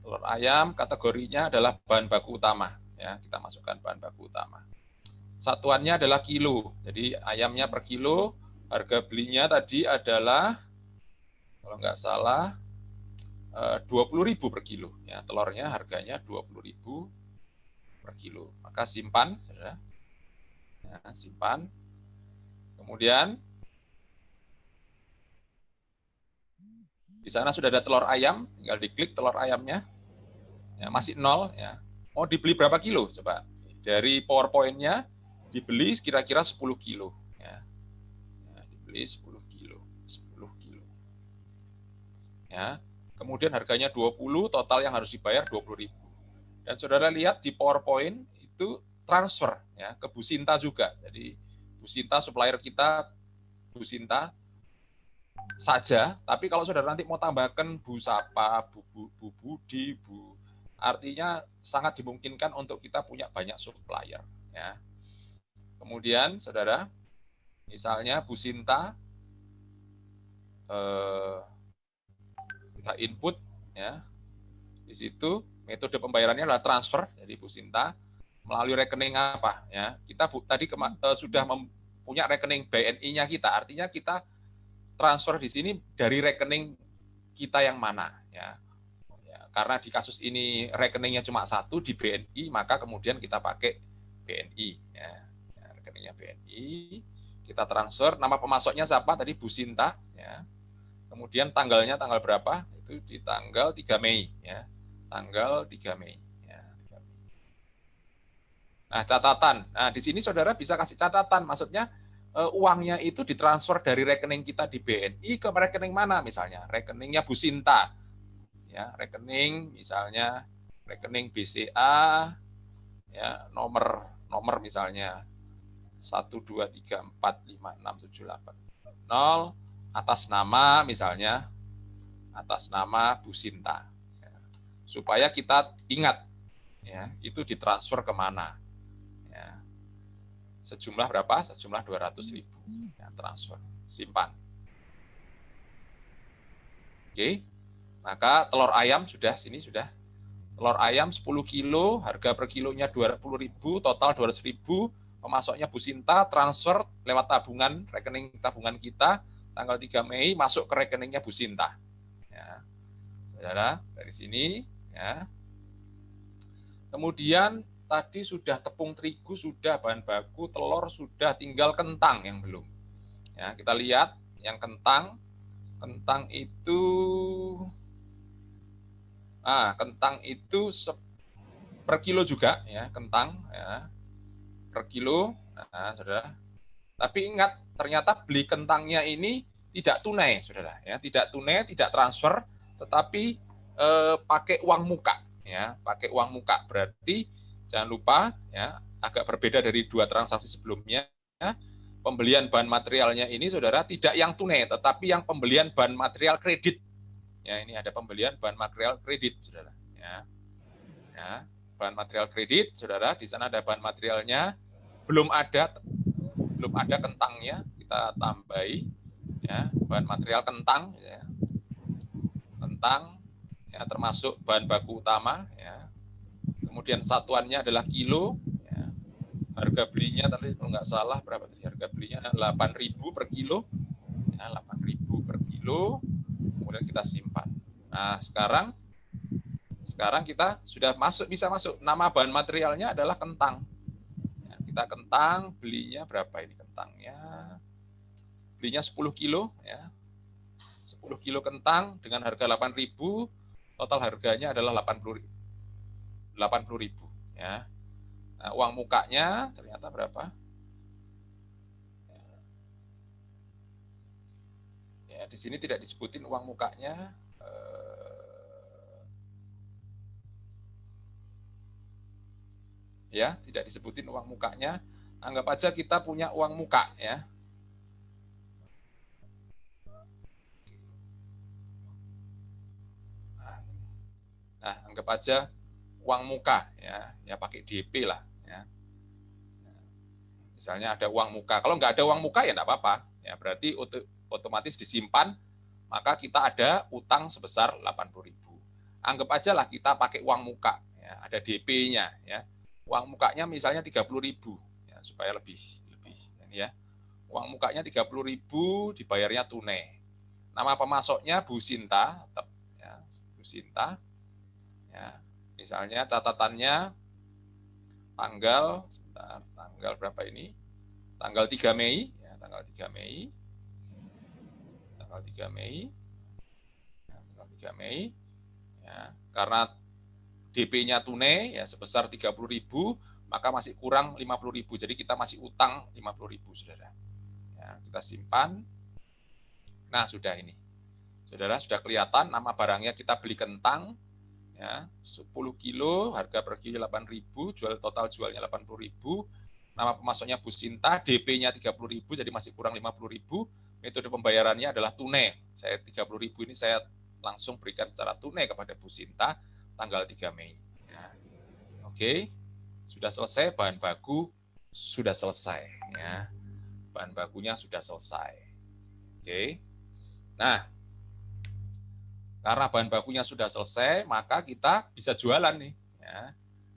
Telur ayam kategorinya adalah bahan baku utama ya, kita masukkan bahan baku utama. Satuannya adalah kilo. Jadi ayamnya per kilo, harga belinya tadi adalah kalau nggak salah 20.000 per kilo ya, telurnya harganya 20.000 per kilo. Maka simpan ya, simpan. Kemudian di sana sudah ada telur ayam, tinggal diklik telur ayamnya. Ya, masih 0 ya. Mau dibeli berapa kilo? Coba. Dari PowerPoint-nya dibeli kira-kira 10 kilo ya. Ya, dibeli 10 kilo. 10 kilo. Ya. Kemudian harganya 20, total yang harus dibayar 20.000. Dan saudara lihat di PowerPoint itu transfer ya ke Bu Sinta juga. Jadi Bu Sinta supplier kita, Bu Sinta saja, tapi kalau saudara nanti mau tambahkan Bu Sapa, Bu Budi, Bu, artinya sangat dimungkinkan untuk kita punya banyak supplier. Ya. Kemudian saudara, misalnya Bu Sinta, kita input, ya, di situ metode pembayarannya adalah transfer, jadi Bu Sinta melalui rekening apa? Ya, kita tadi sudah punya rekening BNI-nya kita, artinya kita transfer di sini dari rekening kita yang mana ya. Karena di kasus ini rekeningnya cuma satu di BNI, maka kemudian kita pakai BNI ya. Rekeningnya BNI, kita transfer, nama pemasoknya siapa tadi? Bu Sinta ya. Kemudian tanggalnya tanggal berapa? Itu di tanggal 3 Mei ya. Tanggal 3 Mei ya. Nah, catatan. Nah, di sini saudara bisa kasih catatan, maksudnya uangnya itu ditransfer dari rekening kita di BNI ke rekening mana misalnya, rekeningnya Bu Sinta, ya rekening misalnya rekening BCA, ya nomor misalnya 123456780 atas nama misalnya atas nama Bu Sinta, ya. Supaya kita ingat ya itu ditransfer kemana. Sejumlah berapa? Sejumlah 200.000 ya, transfer, simpan. Oke, maka telur ayam sudah, sini sudah. Telur ayam 10 kilo, harga per kilonya 20.000, total 200.000, pemasoknya Bu Sinta, transfer lewat tabungan, rekening tabungan kita, tanggal 3 Mei, masuk ke rekeningnya Bu Sinta. Ya. Saudara, dari sini, ya. Kemudian, tadi sudah tepung terigu, sudah bahan baku, telur sudah, tinggal kentang yang belum. Ya, kita lihat yang kentang itu kentang itu per kilo juga ya, kentang ya. Per kilo. Nah, Saudara. Tapi ingat, ternyata beli kentangnya ini tidak tunai, saudara. Ya, tidak tunai, tidak transfer, tetapi pakai uang muka. Ya, pakai uang muka. Berarti jangan lupa, ya, agak berbeda dari dua transaksi sebelumnya. Pembelian bahan materialnya ini, saudara, tidak yang tunai, tetapi yang pembelian bahan material kredit. Ya, ini ada pembelian bahan material kredit, saudara. Ya, bahan material kredit, saudara. Di sana ada bahan materialnya, belum ada kentangnya, kita tambahi, ya, bahan material kentang, ya, kentang, ya, termasuk bahan baku utama, ya. Kemudian satuannya adalah kilo. Harga belinya tadi kalau nggak salah berapa tadi? Harga belinya 8.000 per kilo. Ya, 8.000 per kilo. Kemudian kita simpan. Nah, sekarang kita sudah bisa masuk. Nama bahan materialnya adalah kentang. Ya, kita kentang, belinya berapa ini kentangnya? Belinya 10 kilo, ya. 10 kilo kentang dengan harga 8.000, total harganya adalah 80.000, ya. Nah, uang mukanya ternyata berapa? Ya, di sini tidak disebutin uang mukanya. Ya, tidak disebutin uang mukanya. Anggap aja kita punya uang muka, ya. Nah, anggap aja uang muka, ya pakai DP lah. Ya. Misalnya ada uang muka. Kalau nggak ada uang muka ya nggak apa-apa. Ya, berarti otomatis disimpan, maka kita ada utang sebesar 80.000. Anggap aja lah kita pakai uang muka, ya, ada DP-nya. Ya. Uang mukanya misalnya 30.000, ya, supaya lebih. Ya. Uang mukanya 30.000, dibayarnya tunai. Nama pemasoknya Bu Sinta, tetap, ya, Bu Sinta. Ya. Misalnya catatannya tanggal berapa ini? Tanggal 3 Mei, ya, tanggal 3 Mei. Tanggal 3 Mei. Ya, tanggal 3 Mei. Ya, karena DP-nya tunai ya sebesar 30.000, maka masih kurang 50.000. Jadi kita masih utang 50.000, Saudara. Ya, kita simpan. Nah, sudah ini. Saudara, sudah kelihatan nama barangnya kita beli kentang. Ya, 10 kilo, harga per kilo 8.000, total jualnya 80.000. Nama pemasoknya Bu Sinta, DP-nya 30.000, jadi masih kurang 50.000. Metode pembayarannya adalah tunai. Saya 30.000 ini saya langsung berikan secara tunai kepada Bu Sinta tanggal 3 Mei. Ya. Oke, sudah selesai, bahan baku sudah selesai. Ya. Bahan bakunya sudah selesai. Oke. Nah, karena bahan bakunya sudah selesai, maka kita bisa jualan nih. Ya.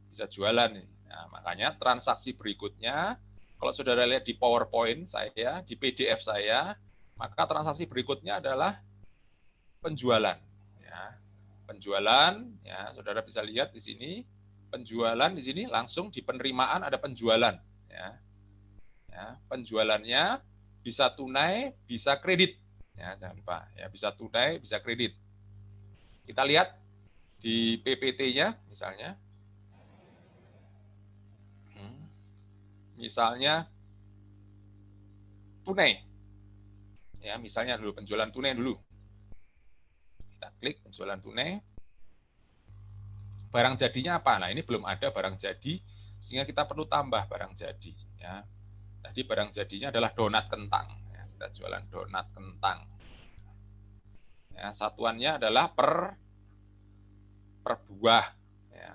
Bisa jualan nih. Nah, makanya transaksi berikutnya, kalau saudara lihat di PowerPoint saya, di PDF saya, maka transaksi berikutnya adalah penjualan. Ya. Penjualan, ya, saudara bisa lihat di sini, penjualan di sini langsung di penerimaan ada penjualan. Ya. Ya, penjualannya bisa tunai, bisa kredit. Ya, jangan lupa, ya, bisa tunai, bisa kredit. Kita lihat di PPT-nya misalnya. Misalnya tunai. Ya, misalnya dulu penjualan tunai dulu. Kita klik penjualan tunai. Barang jadinya apa? Nah, ini belum ada barang jadi sehingga kita perlu tambah barang jadi, ya. Tadi barang jadinya adalah donat kentang. Ya, kita jualan donat kentang. Ya, satuannya adalah per buah, ya,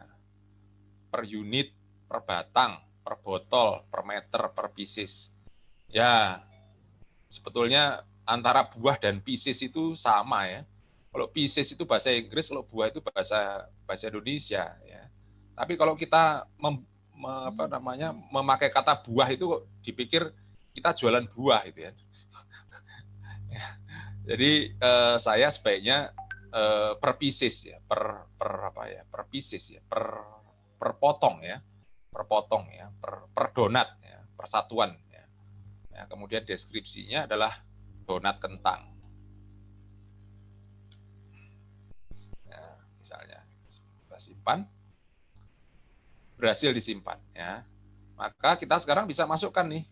per unit, per batang, per botol, per meter, per pieces. Ya, sebetulnya antara buah dan pieces itu sama, ya. Kalau pieces itu bahasa Inggris, kalau buah itu bahasa Indonesia, ya. Tapi kalau kita memakai kata buah itu kok dipikir kita jualan buah gitu, ya. Jadi saya sebaiknya per pieces, ya, per pieces, ya, per potong, ya, per donat, ya, per satuan, ya. Ya, kemudian deskripsinya adalah donat kentang. Ya, misalnya kita simpan, berhasil disimpan, ya. Maka kita sekarang bisa masukkan nih,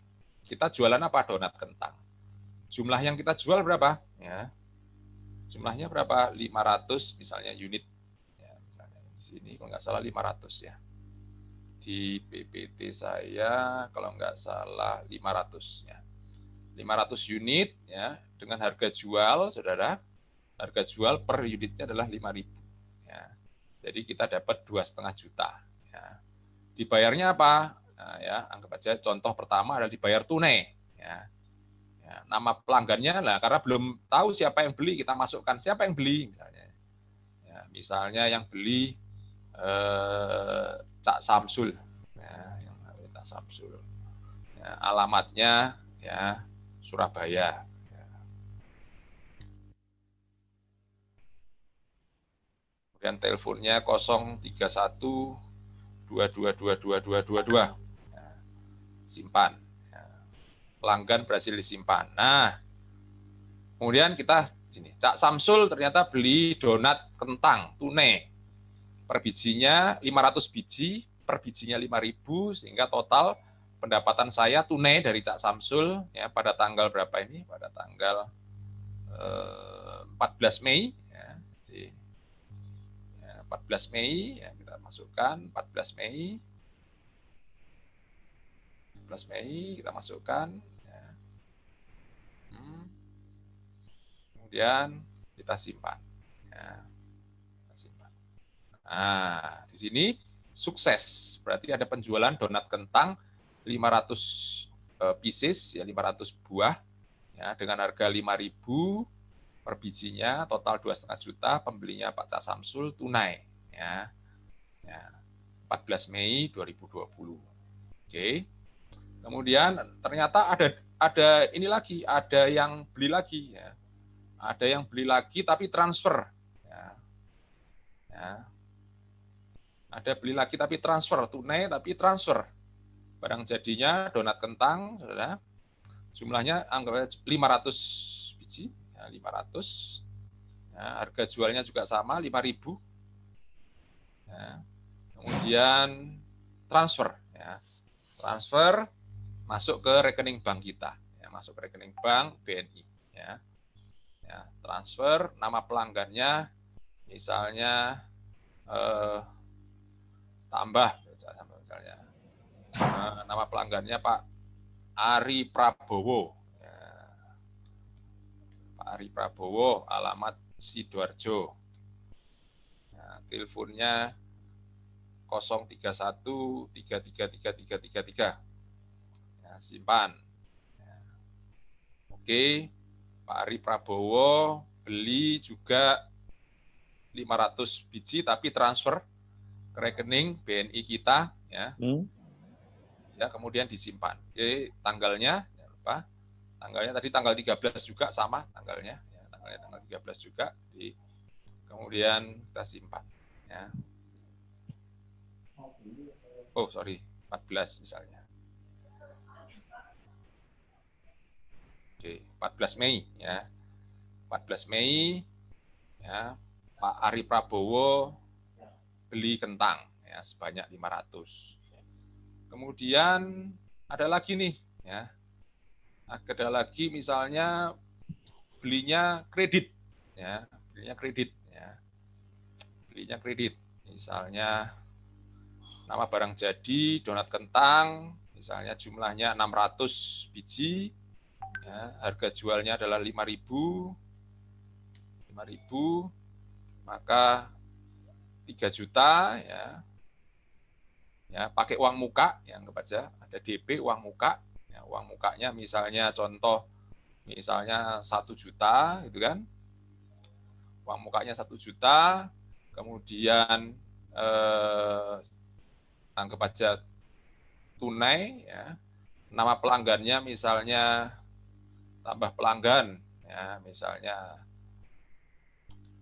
kita jualan apa? Donat kentang. jumlah yang kita jual berapa? Ya. Jumlahnya berapa? 500 misalnya unit. Ya, misalnya di sini kalau nggak salah 500 ya. Di PPT saya kalau nggak salah 500 ya. 500 unit ya dengan harga jual, saudara. Harga jual per unitnya adalah 5.000. Ya. Jadi kita dapat 2,5 juta. Ya. Dibayarnya apa? Nah, ya, anggap aja contoh pertama adalah dibayar tunai. Ya. Ya, nama pelanggannya lah, karena belum tahu siapa yang beli, kita masukkan siapa yang beli misalnya. Ya, misalnya yang beli Cak Samsul. Ya, yang Cak Samsul. Ya, alamatnya ya Surabaya. Ya. Kemudian teleponnya 031 222222. Ya, simpan. Ya. Pelanggan berhasil disimpan. Nah, kemudian kita sini, Cak Samsul ternyata beli donat kentang tunai. Per bijinya 500 biji, per bijinya 5.000 sehingga total pendapatan saya tunai dari Cak Samsul ya pada tanggal berapa ini? Pada tanggal 14 Mei ya. Jadi, 14 Mei ya, kita masukkan 14 Mei. 14 Mei kita masukkan ya. Kemudian kita simpan ya. Kita simpan. Nah, di sini sukses. Berarti ada penjualan donat kentang 500 pieces ya 500 buah ya dengan harga 5.000 per bijinya, total 2,5 juta, pembelinya Pak Cak Samsul tunai ya. Ya. 14 Mei 2020. Oke. Kemudian ternyata ada ini lagi, ada yang beli lagi ya. Ada yang beli lagi tapi transfer ya. Ya. Ada beli lagi tapi transfer, tunai tapi transfer. Barang jadinya donat kentang, saudara, jumlahnya anggap 500 biji, ya, 500. Ya, harga jualnya juga sama, 5.000. Ya. Kemudian transfer, ya. Transfer masuk ke rekening bank kita, ya, masuk ke rekening bank BNI. Ya. Ya, transfer, nama pelanggannya, misalnya tambah, misalnya. Nama pelanggannya Pak Ari Prabowo. Ya. Pak Ari Prabowo, alamat Sidoarjo. Ya, teleponnya 031 3333333. Ya, simpan. Ya. Oke, Pak Ari Prabowo beli juga 500 biji tapi transfer ke rekening BNI kita ya. Ya, kemudian disimpan. Jadi tanggalnya jangan lupa. Tanggalnya tadi tanggal 13 juga sama tanggalnya, ya, tanggal 13 juga kemudian kita simpan ya. Oh, sorry, 14 misalnya. Oke, 14 Mei ya. 14 Mei ya, Pak Ari Prabowo beli kentang ya sebanyak 500. Kemudian ada lagi nih, ya. Ada lagi misalnya belinya kredit, ya. Belinya kredit, ya. Belinya kredit, misalnya nama barang jadi donat kentang, misalnya jumlahnya 600 biji, ya. Harga jualnya adalah 5.000, maka 3 juta, ya. Ya, pakai uang muka, yang anggap aja ada DP uang muka, ya, uang mukanya misalnya contoh, misalnya 1 juta, gitu kan, uang mukanya 1 juta, kemudian anggap aja tunai, ya, nama pelanggannya misalnya tambah pelanggan, ya, misalnya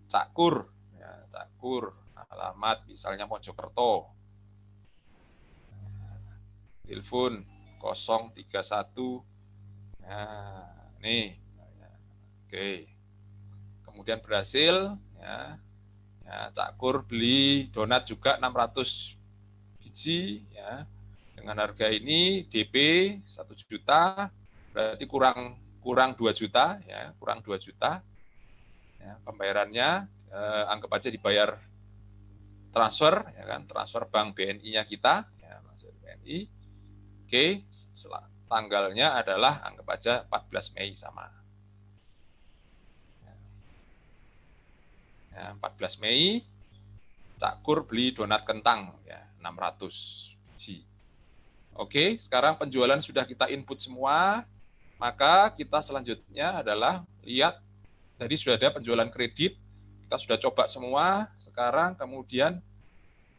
Cakur, ya, Cakur, alamat misalnya Mojokerto. Telepon 031. Nah, nih. Oke. Kemudian berhasil ya. Ya, Cakur beli donat juga 600 biji ya. Dengan harga ini DP 1 juta, berarti kurang kurang 2 juta, ya, kurang 2 juta. Ya, pembayarannya anggap aja dibayar transfer, ya kan, transfer bank BNI-nya kita, ya, transfer BNI. Oke, tanggalnya adalah anggap aja 14 Mei sama. Ya, 14 Mei, Cak Kur beli donat kentang, ya, 600 biji. Oke, sekarang penjualan sudah kita input semua, maka kita selanjutnya adalah lihat, tadi sudah ada penjualan kredit, kita sudah coba semua, sekarang kemudian,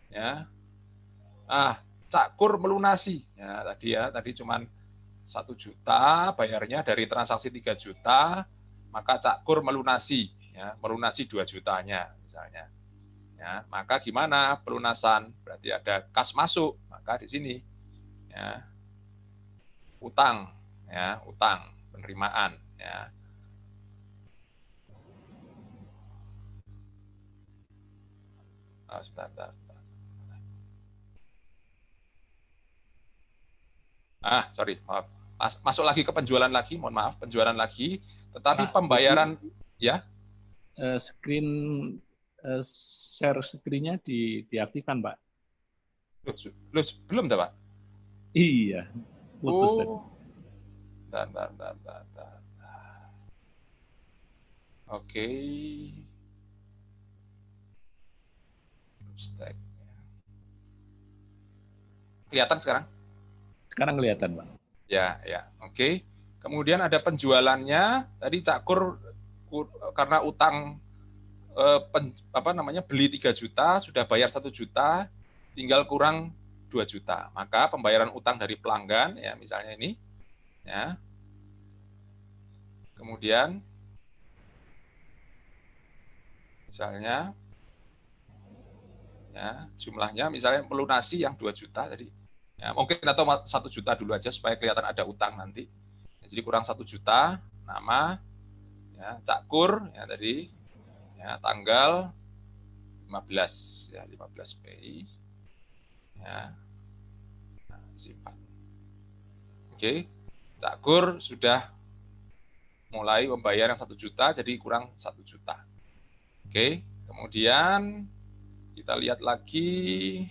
ya, Cak Kur melunasi, ya, tadi cuman 1 juta, bayarnya dari transaksi 3 juta, maka Cak Kur melunasi, ya, melunasi 2 jutanya, misalnya. Ya, maka gimana pelunasan? Berarti ada kas masuk, maka di sini, ya, utang, ya, utang penerimaan, ya. Sebentar. Sorry, maaf. Masuk lagi ke penjualan lagi, mohon maaf, penjualan lagi, tetapi Pak, pembayaran, ya. Share screen-nya diaktifkan, Pak. Loh, belum dah, Pak? Iya, putus tadi. Bentar. Oke. Kelihatan sekarang? Sekarang kelihatan, Pak. Ya, oke. Kemudian ada penjualannya. Tadi Cak Kur karena utang beli 3 juta, sudah bayar 1 juta, tinggal kurang 2 juta. Maka pembayaran utang dari pelanggan, ya, misalnya ini, ya. Kemudian misalnya, ya, jumlahnya misalnya melunasi yang 2 juta tadi. Ya, mungkin atau 1 juta dulu aja supaya kelihatan ada utang nanti. Jadi kurang 1 juta, nama, ya, Cak Kur, ya, tadi, ya, tanggal 15, ya, 15 Mei, ya, simpan. Oke, Cak Kur sudah mulai membayar yang 1 juta, jadi kurang 1 juta. Oke, kemudian kita lihat lagi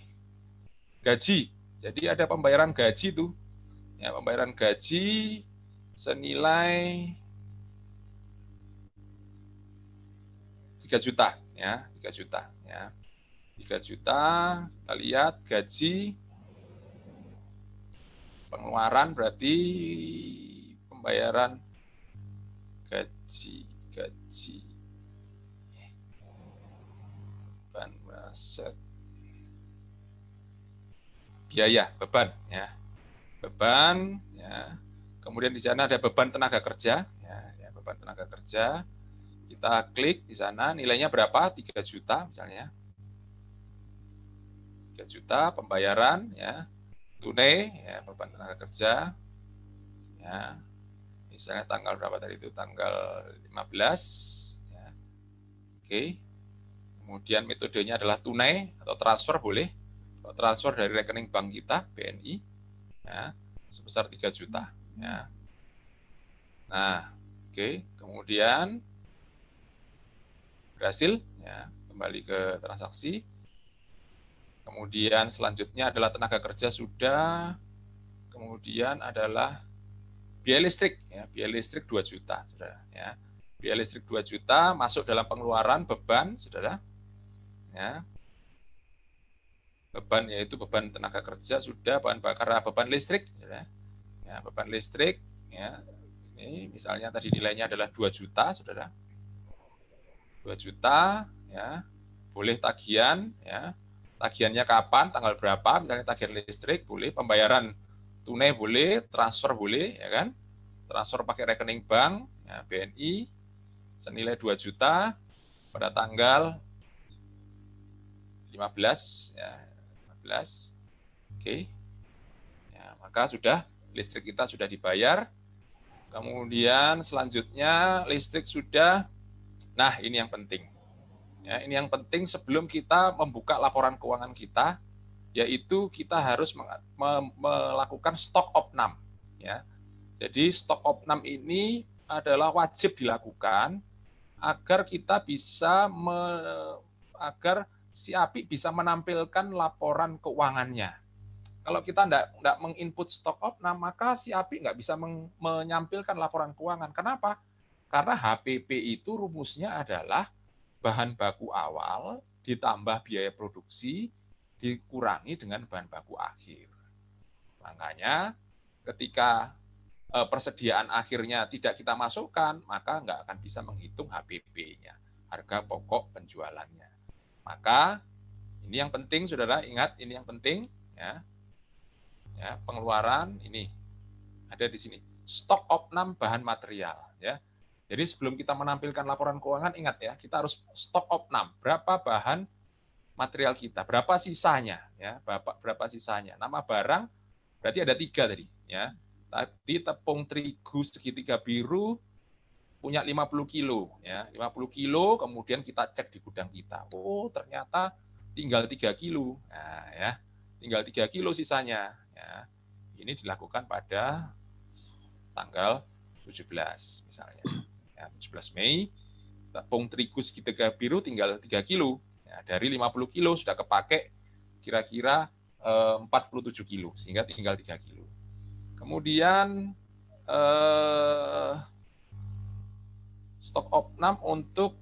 gaji. Jadi ada pembayaran gaji tuh, ya, pembayaran gaji senilai 3 juta, ya, 3 juta, ya, 3 juta. Kita lihat gaji, pengeluaran berarti pembayaran gaji, beban aset, biaya, beban, ya, beban, ya. Kemudian di sana ada beban tenaga kerja, ya, beban tenaga kerja. Kita klik di sana, nilainya berapa? 3 juta misalnya. 3 juta pembayaran, ya, tunai, ya, beban tenaga kerja, ya. Misalnya tanggal berapa tadi itu? Tanggal 15, ya. Oke. Kemudian metodenya adalah tunai atau transfer boleh. Atau transfer dari rekening bank kita, BNI, ya, sebesar 3 juta. Ya. Nah, oke. Kemudian berhasil, ya, kembali ke transaksi. Kemudian selanjutnya adalah tenaga kerja sudah. Kemudian adalah biaya listrik, ya, biaya listrik 2 juta, saudara, ya. Biaya listrik 2 juta masuk dalam pengeluaran beban, saudara, ya. Beban yaitu beban tenaga kerja sudah, bahan bakar, beban listrik, saudara, ya, beban listrik, ya. Ini misalnya tadi nilainya adalah 2 juta, saudara, 2 juta, ya. Boleh tagihan, ya. Tagihannya kapan, tanggal berapa, misalnya tagihan listrik boleh, pembayaran tunai boleh, transfer boleh, ya kan? Transfer pakai rekening bank, ya, BNI, senilai 2 juta pada tanggal 15, ya, 15. Oke. Ya, maka sudah listrik kita sudah dibayar. Kemudian selanjutnya listrik sudah. Nah, ini yang penting. Ya, ini yang penting sebelum kita membuka laporan keuangan kita, yaitu kita harus melakukan stok opnam, ya. Jadi stok opnam ini adalah wajib dilakukan agar kita bisa agar si API bisa menampilkan laporan keuangannya. Kalau kita tidak menginput stok opnam, maka si API nggak bisa menyampilkan laporan keuangan. Kenapa? Karena HPP itu rumusnya adalah bahan baku awal ditambah biaya produksi dikurangi dengan bahan baku akhir. Makanya ketika persediaan akhirnya tidak kita masukkan, maka nggak akan bisa menghitung HPP-nya, harga pokok penjualannya. Maka ini yang penting, saudara, ingat ini yang penting, ya. Ya, pengeluaran ini ada di sini. Stok opnam bahan material, ya. Jadi sebelum kita menampilkan laporan keuangan, ingat ya, kita harus stok opnam, berapa bahan material kita, berapa sisanya, ya, berapa sisanya. Nama barang berarti ada 3 tadi, ya. Tadi tepung terigu segitiga biru punya 50 kilo, ya, 50 kilo, kemudian kita cek di gudang kita. Oh, ternyata tinggal 3 kilo. Nah, ya, tinggal 3 kilo sisanya. Ya. Ini dilakukan pada tanggal 17 misalnya. Ya, 17 Mei, tepung terigu segitiga biru tinggal 3 kilo. Ya, dari 50 kilo sudah kepake kira-kira 47 kilo, sehingga tinggal 3 kilo. Kemudian stok opnam untuk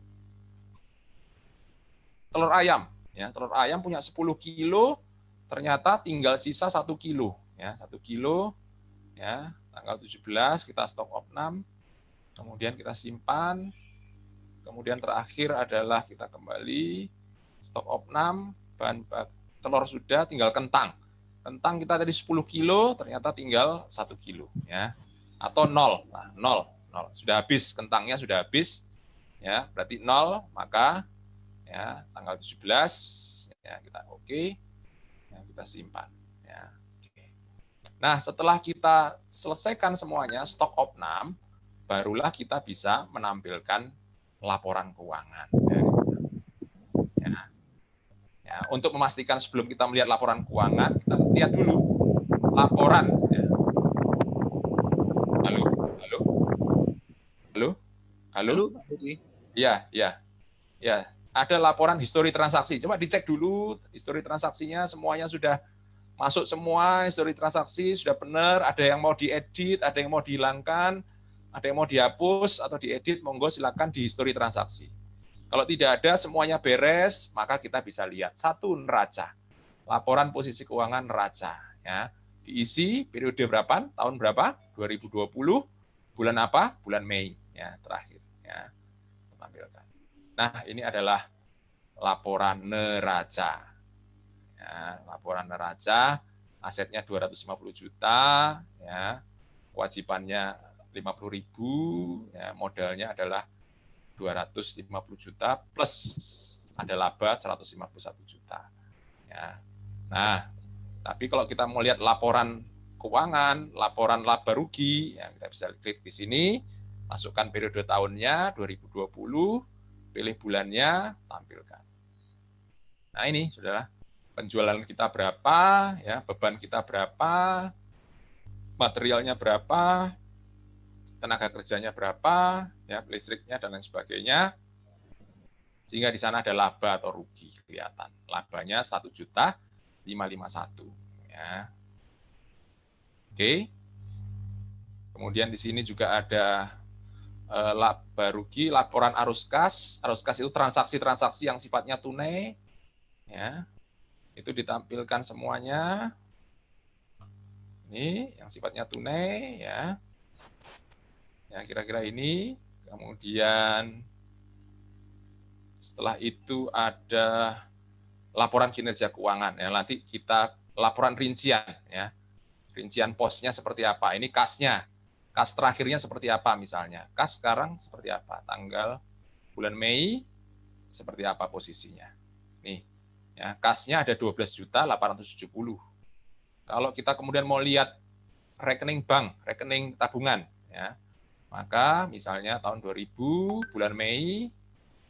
telur ayam. Ya, telur ayam punya 10 kilo, ternyata tinggal sisa 1 kilo. Ya, 1 kilo, ya, tanggal 17 kita stok opnam, kemudian kita simpan, kemudian terakhir adalah kita kembali stok opnam, bahan telur sudah, tinggal kentang. Kentang kita tadi 10 kilo, ternyata tinggal 1 kilo. Ya. Atau 0. Nah, 0. Sudah habis, kentangnya sudah habis. Ya, berarti 0, maka ya, tanggal 17, ya, kita oke. Ya, kita simpan. Ya, oke. Nah, setelah kita selesaikan semuanya, stok opnam, barulah kita bisa menampilkan laporan keuangan. Ya. Ya, untuk memastikan sebelum kita melihat laporan keuangan, kita lihat dulu laporan. Ya. Halo? Ya. Ada laporan histori transaksi. Coba dicek dulu histori transaksinya, semuanya sudah masuk semua, histori transaksi sudah benar, ada yang mau diedit, ada yang mau dihilangkan, ada yang mau dihapus atau diedit, monggo silakan di histori transaksi. Kalau tidak ada, semuanya beres, maka kita bisa lihat. 1, neraca. Laporan posisi keuangan neraca. Ya. Diisi periode berapa? Tahun berapa? 2020. Bulan apa? Bulan Mei. Ya, terakhir. Ya. Tampilkan. Nah, ini adalah laporan neraca. Ya, laporan neraca, asetnya 250 juta, ya. Kewajibannya 50.000, ya, modalnya adalah 250 juta plus ada laba 151 juta. Ya. Nah, tapi kalau kita mau lihat laporan keuangan, laporan laba rugi, ya kita bisa klik di sini, masukkan periode tahunnya 2020, pilih bulannya, tampilkan. Nah ini, saudara, penjualan kita berapa, ya beban kita berapa, materialnya berapa, tenaga kerjanya berapa, ya listriknya dan lain sebagainya, sehingga di sana ada laba atau rugi kelihatan. Labanya 1.551. Ya. Oke. Kemudian di sini juga ada laba rugi, laporan arus kas. Arus kas itu transaksi-transaksi yang sifatnya tunai, ya. Itu ditampilkan semuanya. Ini yang sifatnya tunai, ya. Ya, kira-kira ini. Kemudian setelah itu ada laporan kinerja keuangan. Ya, nanti kita laporan rincian, ya. Rincian posnya seperti apa. Ini kasnya. Kas terakhirnya seperti apa misalnya. Kas sekarang seperti apa. Tanggal bulan Mei seperti apa posisinya. Nih, ya, kasnya ada 12.870. Kalau kita kemudian mau lihat rekening bank, rekening tabungan, ya, maka misalnya tahun 2000, bulan Mei,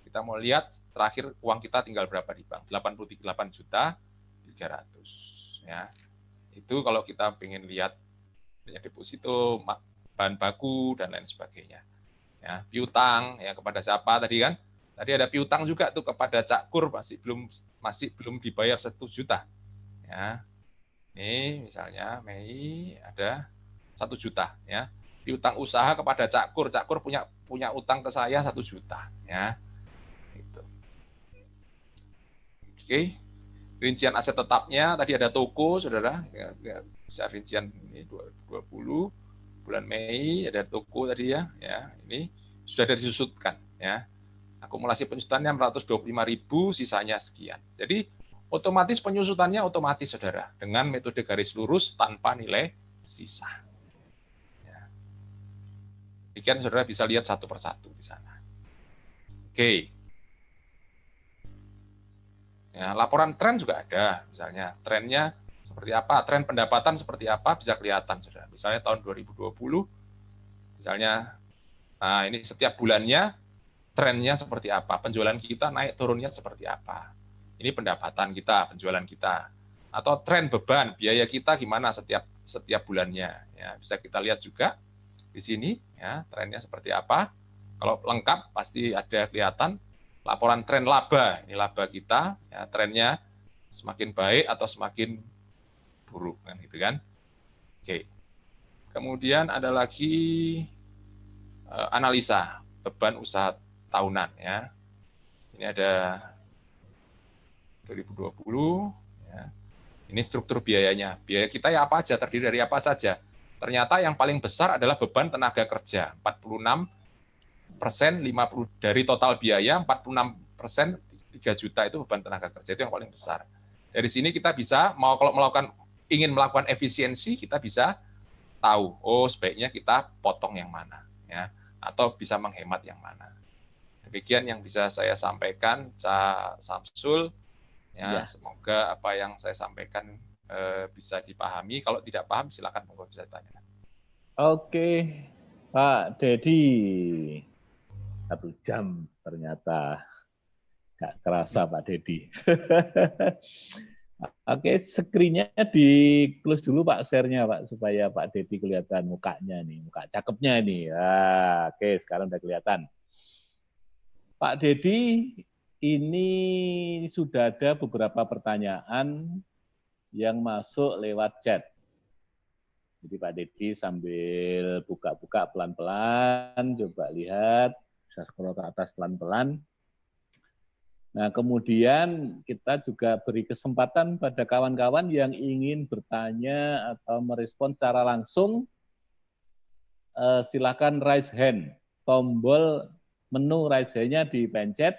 kita mau lihat terakhir uang kita tinggal berapa di bank, 88.300. Ya. Itu kalau kita ingin lihat deposito, bahan baku, dan lain sebagainya. Ya, piutang ya kepada siapa tadi kan? Tadi ada piutang juga tuh kepada Cak Kur masih belum dibayar 1 juta. Ya. Ini misalnya Mei ada 1 juta ya. Piutang usaha kepada Cak Kur punya utang ke saya 1 juta ya. Gitu. Oke. Rincian aset tetapnya tadi ada toko Saudara, ya, bisa rincian ini 20 bulan Mei ada toko tadi ya. Ya, ini sudah disusutkan ya. Akumulasi penyusutannya 625.000, sisanya sekian. Jadi otomatis penyusutannya otomatis Saudara dengan metode garis lurus tanpa nilai sisa. Ya. Demikian Saudara bisa lihat satu persatu di sana. Oke. Ya, laporan tren juga ada, misalnya trennya seperti apa, tren pendapatan seperti apa bisa kelihatan Saudara. Misalnya tahun 2020 misalnya nah ini setiap bulannya trennya seperti apa, penjualan kita naik turunnya seperti apa. Ini pendapatan kita, penjualan kita. Atau tren beban, biaya kita gimana setiap bulannya. Ya, bisa kita lihat juga di sini, ya, trennya seperti apa. Kalau lengkap, pasti ada kelihatan laporan tren laba. Ini laba kita, ya, trennya semakin baik atau semakin buruk. Kan, gitu kan. Oke. Kemudian ada lagi analisa beban usaha tahunan. Ya. Ini ada 2020, ya. Ini struktur biayanya. Biaya kita ya apa aja, terdiri dari apa saja. Ternyata yang paling besar adalah beban tenaga kerja, 46%, 50 dari total biaya, 46%, 3 juta itu beban tenaga kerja, itu yang paling besar. Dari sini kita bisa, kalau ingin melakukan efisiensi, kita bisa tahu, oh sebaiknya kita potong yang mana, ya, atau bisa menghemat yang mana. Demikian yang bisa saya sampaikan, Cak Samsul. Ya, semoga apa yang saya sampaikan bisa dipahami. Kalau tidak paham, silakan monggo bisa ditanyakan. Oke, Pak Dedi. 1 jam ternyata. Nggak kerasa Pak Dedi. Oke, screen-nya di-close dulu Pak, share-nya Pak, supaya Pak Dedi kelihatan mukanya nih, muka cakepnya nih. Nah, oke, sekarang udah kelihatan. Pak Dedi, ini sudah ada beberapa pertanyaan yang masuk lewat chat. Jadi Pak Dedi sambil buka-buka pelan-pelan, coba lihat, bisa scroll ke atas pelan-pelan. Nah, kemudian kita juga beri kesempatan pada kawan-kawan yang ingin bertanya atau merespon secara langsung, silakan raise hand, tombol menu raise hand-nya dipencet,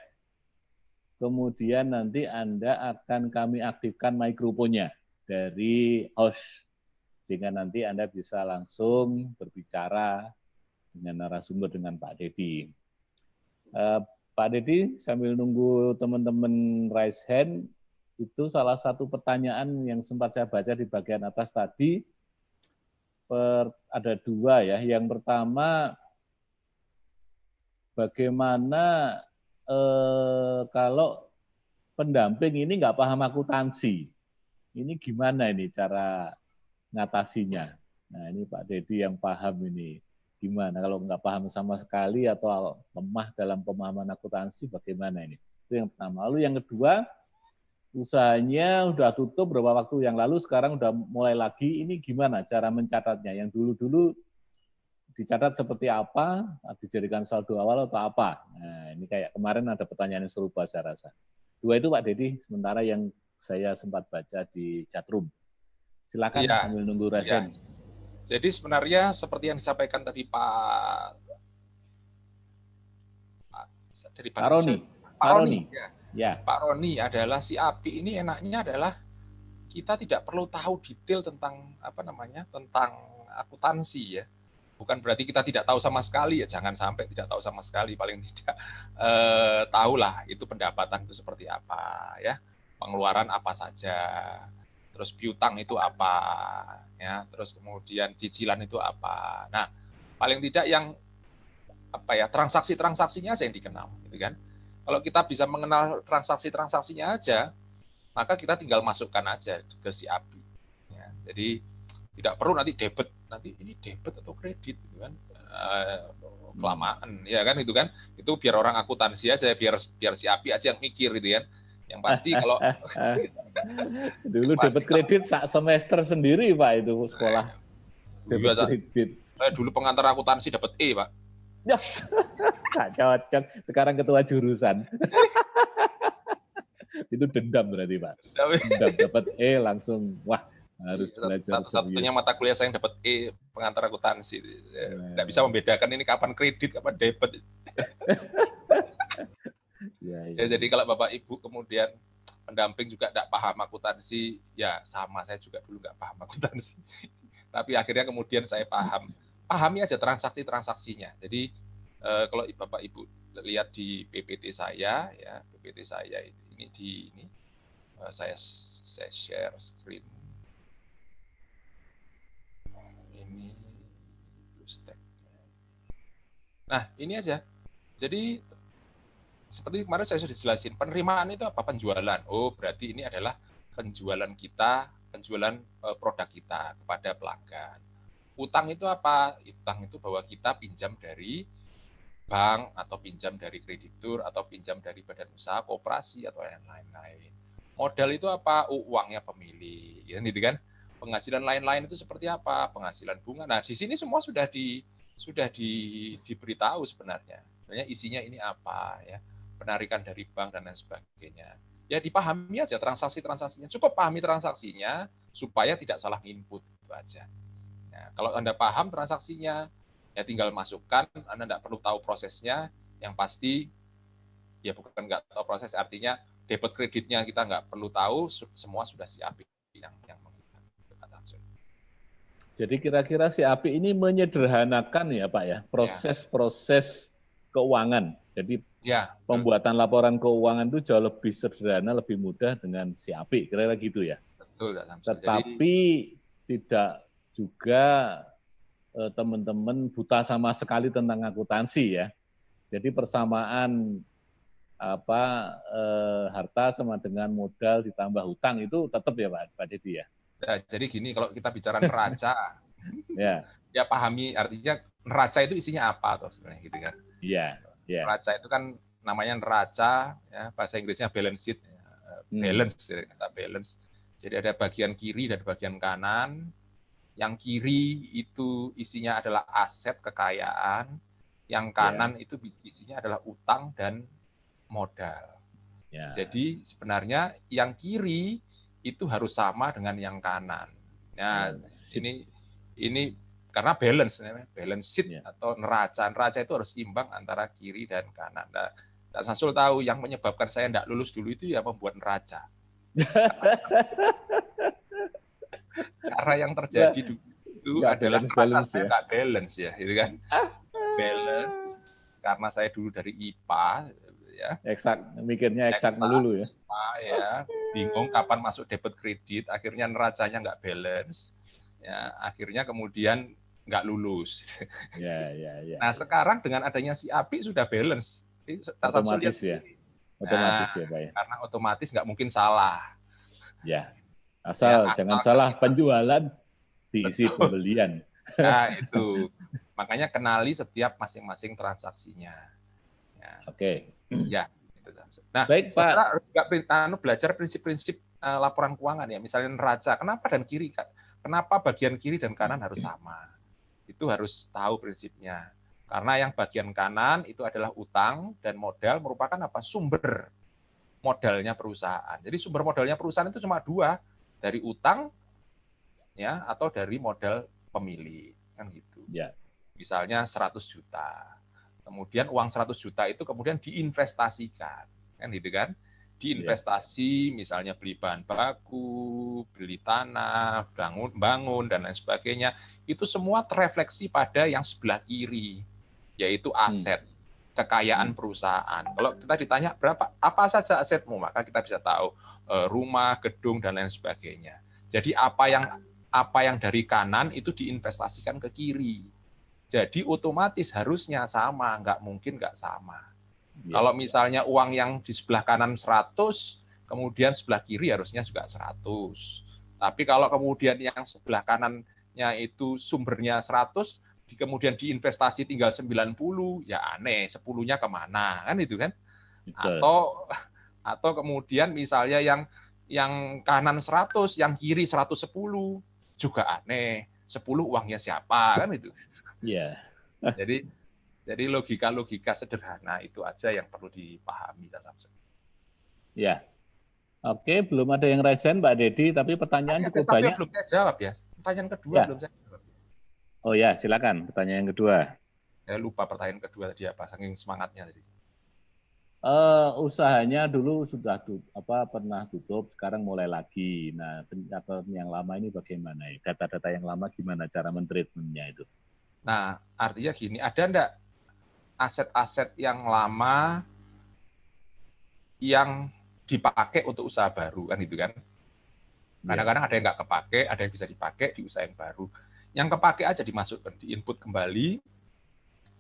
kemudian nanti Anda akan kami aktifkan mikrofonnya dari host, sehingga nanti Anda bisa langsung berbicara dengan narasumber dengan Pak Dedi. Pak Dedi, sambil nunggu teman-teman raise hand, itu salah satu pertanyaan yang sempat saya baca di bagian atas tadi, ada 2 ya. Yang pertama, bagaimana kalau pendamping ini nggak paham akuntansi, ini gimana ini cara ngatasinya? Nah ini Pak Dedi yang paham ini. Gimana kalau nggak paham sama sekali atau lemah dalam pemahaman akuntansi, bagaimana ini? Itu yang pertama. Lalu yang kedua, usahanya udah tutup beberapa waktu yang lalu, sekarang udah mulai lagi, ini gimana cara mencatatnya? Yang dulu-dulu dicatat seperti apa, dijadikan saldo awal atau apa? Nah, ini kayak kemarin ada pertanyaan yang serupa saya rasa. 2 itu Pak Dedi, sementara yang saya sempat baca di chatroom. Silakan Ya, sambil nunggu resen. Ya. Jadi sebenarnya seperti yang disampaikan tadi Pak Roni. Pak Roni. Ya. Pak Roni adalah si API ini enaknya adalah kita tidak perlu tahu detail tentang tentang akuntansi ya. Bukan berarti kita tidak tahu sama sekali ya, jangan sampai tidak tahu sama sekali, paling tidak tahulah itu pendapatan itu seperti apa ya, pengeluaran apa saja, terus piutang itu apa ya, terus kemudian cicilan itu apa. Nah, paling tidak yang transaksi-transaksinya aja yang dikenal gitu kan. Kalau kita bisa mengenal transaksi-transaksinya aja, maka kita tinggal masukkan aja ke si API ya. Jadi tidak perlu nanti debit, nanti ini debit atau kredit gitu kan. kelamaan, ya kan itu kan, itu biar orang akuntansi aja, biar si Api aja yang mikir gitu kan. Yang pasti kalau dulu dapat kredit sak semester sendiri Pak itu sekolah. Dapat Iya, kredit. saya dulu pengantar akuntansi dapat E, Pak. Ya, nggak cocok. Sekarang ketua jurusan. Itu dendam berarti Pak. Dendam dapat E langsung, wah harus belajar Satu-satunya mata kuliah saya yang dapat E pengantar akuntansi. Nggak bisa membedakan ini kapan kredit, kapan debit. Ya, jadi kalau Bapak Ibu kemudian pendamping juga tidak paham akuntansi, ya sama, saya juga dulu nggak paham akuntansi. Tapi akhirnya kemudian saya pahami aja transaksinya. Jadi kalau Bapak Ibu lihat di PPT saya, ya PPT saya ini saya share screen. Ini nah ini aja. Jadi seperti kemarin saya sudah jelasin, penerimaan itu apa? Penjualan. Oh, berarti ini adalah penjualan kita, penjualan produk kita kepada pelanggan. Utang itu apa? Utang itu bahwa kita pinjam dari bank, atau pinjam dari kreditur, atau pinjam dari badan usaha, koperasi, atau yang lain-lain. Modal itu apa? Uangnya pemilik. Gitu kan? Penghasilan lain-lain itu seperti apa? Penghasilan bunga. Nah, di sini semua sudah diberitahu sebenarnya. Sebenarnya isinya ini apa ya? Penarikan dari bank dan lain sebagainya. Ya dipahami aja transaksinya. Cukup pahami transaksinya supaya tidak salah input, itu aja. Nah, kalau Anda paham transaksinya, ya tinggal masukkan. Anda tidak perlu tahu prosesnya. Yang pasti, ya bukan nggak tahu proses, artinya debit kreditnya kita nggak perlu tahu, semua sudah siap yang menggunakan. Jadi kira-kira si API ini menyederhanakan ya Pak ya, proses-proses keuangan. Jadi pembuatan laporan keuangan itu jauh lebih sederhana, lebih mudah dengan si API, kira-kira gitu ya. Betul, tetapi tidak juga teman-teman buta sama sekali tentang akuntansi ya. Jadi persamaan harta sama dengan modal ditambah hutang itu tetap ya Pak Dedi ya. Ya, jadi gini, kalau kita bicara neraca, ya pahami artinya neraca itu isinya apa tuh sebenarnya gitu kan? Iya. Neraca itu kan namanya neraca, ya bahasa Inggrisnya balance sheet, balance. Jadi ada bagian kiri dan bagian kanan. Yang kiri itu isinya adalah aset kekayaan, yang kanan itu isinya adalah utang dan modal. Jadi sebenarnya yang kiri itu harus sama dengan yang kanan. Nah, ini karena balance sheet atau neraca itu harus imbang antara kiri dan kanan. Nah, Dan Samsul tahu yang menyebabkan saya tidak lulus dulu itu ya membuat neraca. Karena yang terjadi itu adalah neraca saya nggak balance ya, gitu kan? Balance karena saya dulu dari IPA. Ya. Mikirnya eksak melulu ya. Ya, bingung kapan masuk debit kredit, akhirnya neracanya nggak balance, ya akhirnya kemudian nggak lulus. Ya. Nah sekarang dengan adanya si API sudah balance, otomatis ya, otomatis ya Pak ya. Karena otomatis nggak mungkin salah. Ya, asal jangan salah penjualan diisi pembelian. Nah itu, makanya kenali setiap masing-masing transaksinya. Ya. Oke. Ya. Nah, baik Pak. Belajar prinsip-prinsip laporan keuangan ya, misalnya neraca, kenapa dan kiri, kenapa bagian kiri dan kanan harus sama? Itu harus tahu prinsipnya. Karena yang bagian kanan itu adalah utang dan modal merupakan apa? Sumber modalnya perusahaan. Jadi sumber modalnya perusahaan itu cuma dua, dari utang ya atau dari modal pemilik, kan gitu. Ya. Misalnya 100 juta. Kemudian uang 100 juta itu kemudian diinvestasikan, kan gitu kan? Diinvestasi, misalnya beli bahan baku, beli tanah, bangun dan lain sebagainya. Itu semua terefleksi pada yang sebelah kiri, yaitu aset, kekayaan perusahaan. Kalau kita ditanya berapa, apa saja asetmu, maka kita bisa tahu rumah, gedung dan lain sebagainya. Jadi apa yang dari kanan itu diinvestasikan ke kiri. Jadi otomatis harusnya sama, nggak mungkin nggak sama. Ya. Kalau misalnya uang yang di sebelah kanan 100, kemudian sebelah kiri harusnya juga 100. Tapi kalau kemudian yang sebelah kanannya itu sumbernya 100, kemudian diinvestasi tinggal 90, ya aneh, 10-nya kemana, kan itu kan? Betul. Atau kemudian misalnya yang kanan 100, yang kiri 110, juga aneh. 10 uangnya siapa, kan itu. Iya. Jadi logika-logika sederhana itu aja yang perlu dipahami dalam. Ya. Oke, belum ada yang raise hand, Pak Dedi, tapi pertanyaan cukup tapi banyak. belum saya jawab ya. Pertanyaan kedua Ya. belum saya jawab. Oh ya, silakan. Pertanyaan yang kedua. Saya lupa pertanyaan kedua tadi apa, saking semangatnya tadi. Usahanya dulu sudah pernah tutup, sekarang mulai lagi. Nah, pencatatan yang lama ini bagaimana? Data-data yang lama gimana cara mentreatmentnya itu? Nah, artinya gini, ada enggak aset-aset yang lama yang dipakai untuk usaha baru, kan itu kan? Kadang-kadang ada yang nggak kepake, ada yang bisa dipakai di usaha yang baru. Yang kepake aja dimasukkan, di-input kembali.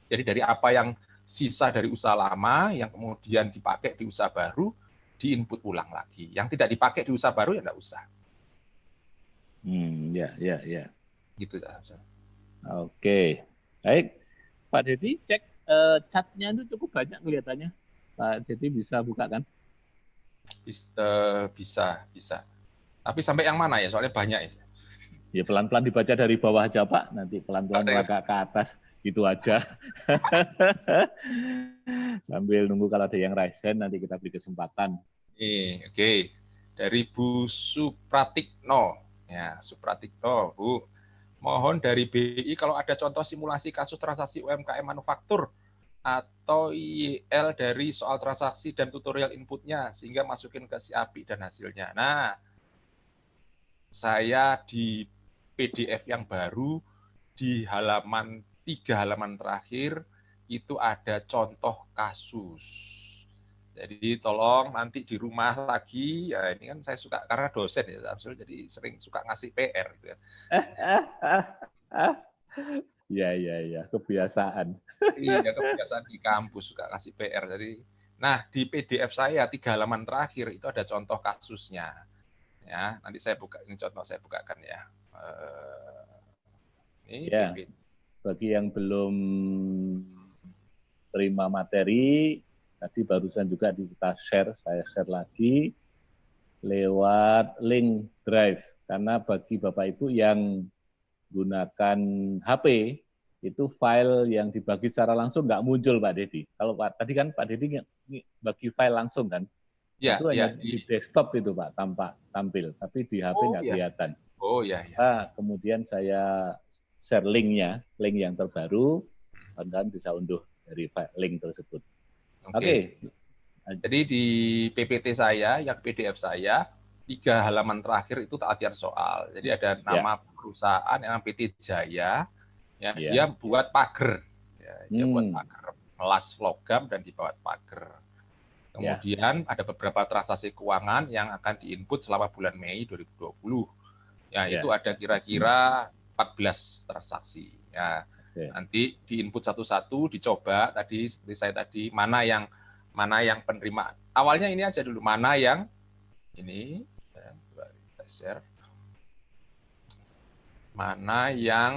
Jadi dari apa yang sisa dari usaha lama, yang kemudian dipakai di usaha baru, di-input ulang lagi. Yang tidak dipakai di usaha baru, ya nggak usah. Ya. Gitu saja. Oke. Baik. Pak Dedi, cek chatnya itu cukup banyak kelihatannya. Pak Dedi bisa buka kan? Bisa. Tapi sampai yang mana ya? Soalnya banyak ya. Ya pelan-pelan dibaca dari bawah aja Pak, nanti pelan-pelan merangkak ke atas, gitu aja. Sambil nunggu kalau ada yang raise hand, nanti kita beri kesempatan. Oke. Dari Bu Supratikno. Ya, Supratikno, Bu. Mohon dari BI kalau ada contoh simulasi kasus transaksi UMKM manufaktur atau IEL dari soal transaksi dan tutorial inputnya sehingga masukin ke si API dan hasilnya. Nah, saya di PDF yang baru di halaman 3 halaman terakhir itu ada contoh kasus. Jadi tolong nanti di rumah lagi, ya ini kan saya suka karena dosen ya, jadi sering suka ngasih PR gitu ya. Ya, kebiasaan. Iya, kebiasaan di kampus suka ngasih PR. Jadi, nah di PDF saya 3 halaman terakhir itu ada contoh kasusnya. Ya, nanti saya buka ini contoh saya bukakan ya. Ini ya, bagi yang belum terima materi, tadi barusan juga kita share, saya share lagi lewat link Drive. Karena bagi Bapak Ibu yang gunakan HP, itu file yang dibagi secara langsung nggak muncul Pak Dedi. Kalau tadi kan Pak Dedi bagi file langsung kan? Ya, itu hanya di desktop itu Pak, tampil, tapi di HP nggak kelihatan. Oh ya. Kemudian saya share link yang terbaru, dan bisa unduh dari link tersebut. Oke. Jadi di PPT saya, yang PDF saya, 3 halaman terakhir itu latihan soal. Jadi ada nama perusahaan yang PT Jaya, ya, dia buat pagar. Ya, dia buat pagar melas logam dan dibuat pagar. Kemudian ada beberapa transaksi keuangan yang akan diinput selama bulan Mei 2020. Ya, itu ada kira-kira 14 transaksi. Ya, nanti diinput satu-satu, dicoba tadi seperti saya tadi mana yang penerimaan. Awalnya ini aja dulu, mana yang ini kita share. Mana yang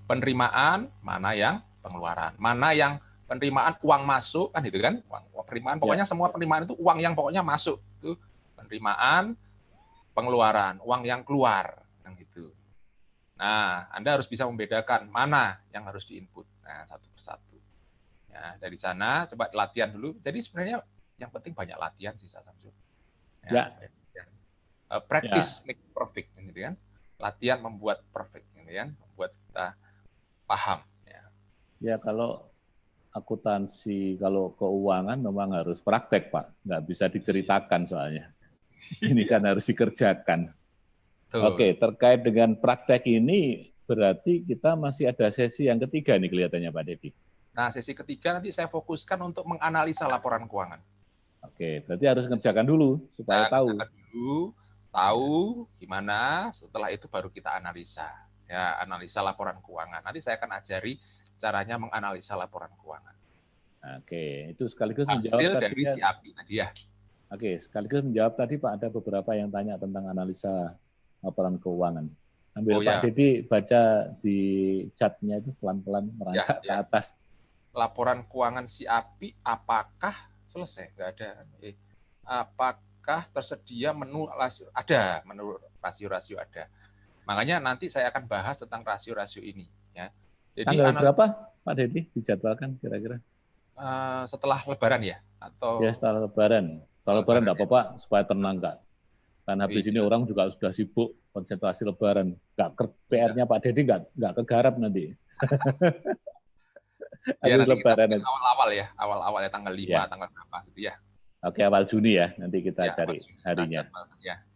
penerimaan, mana yang pengeluaran. Mana yang penerimaan uang masuk, kan itu kan? Uang penerimaan, pokoknya semua penerimaan itu uang yang pokoknya masuk. Itu penerimaan, pengeluaran, uang yang keluar. Kan gitu. Nah, Anda harus bisa membedakan mana yang harus diinput. Nah, satu persatu. Ya, dari sana coba latihan dulu. Jadi sebenarnya yang penting banyak latihan sih, Samsul. Practice make perfect, gitu kan? Latihan membuat perfect, gitu kan? Membuat kita paham. Ya, kalau akuntansi, kalau keuangan memang harus praktek, Pak. Nggak bisa diceritakan soalnya. Ini kan harus dikerjakan. Oke, terkait dengan praktek ini, berarti kita masih ada sesi yang ketiga nih kelihatannya Pak Dedi. Nah, sesi ketiga nanti saya fokuskan untuk menganalisa laporan keuangan. Oke, berarti harus ngerjakan dulu supaya tahu gimana, setelah itu baru kita analisa. Ya, analisa laporan keuangan. Nanti saya akan ajari caranya menganalisa laporan keuangan. Oke, itu sekaligus hasil menjawab dari si API tadi ya. Oke, sekaligus menjawab tadi Pak, ada beberapa yang tanya tentang analisa laporan keuangan. Ambil Oh, Pak ya. Dedi baca di chatnya itu pelan-pelan merangkak ke Ya. atas. Laporan keuangan si API apakah selesai? Nggak ada. Apakah tersedia menu rasio? Ada, menu rasio-rasio ada. Makanya nanti saya akan bahas tentang rasio-rasio ini. Ya. Jadi Tanggal berapa Pak Dedi dijadwalkan kira-kira? setelah Lebaran ya? Atau Ya setelah Lebaran. Setelah Lebaran enggak apa-apa supaya tenang Kak. Karena habis ini orang juga sudah sibuk konsentrasi Lebaran. PR-nya Pak Dedi nggak kegarap nanti. Ya, Habis nanti kita Lebaran. awal-awal ya, awal-awal ya tanggal 5, Ya. tanggal berapa gitu ya. Oke, awal Juni ya, nanti kita Ya, cari harinya.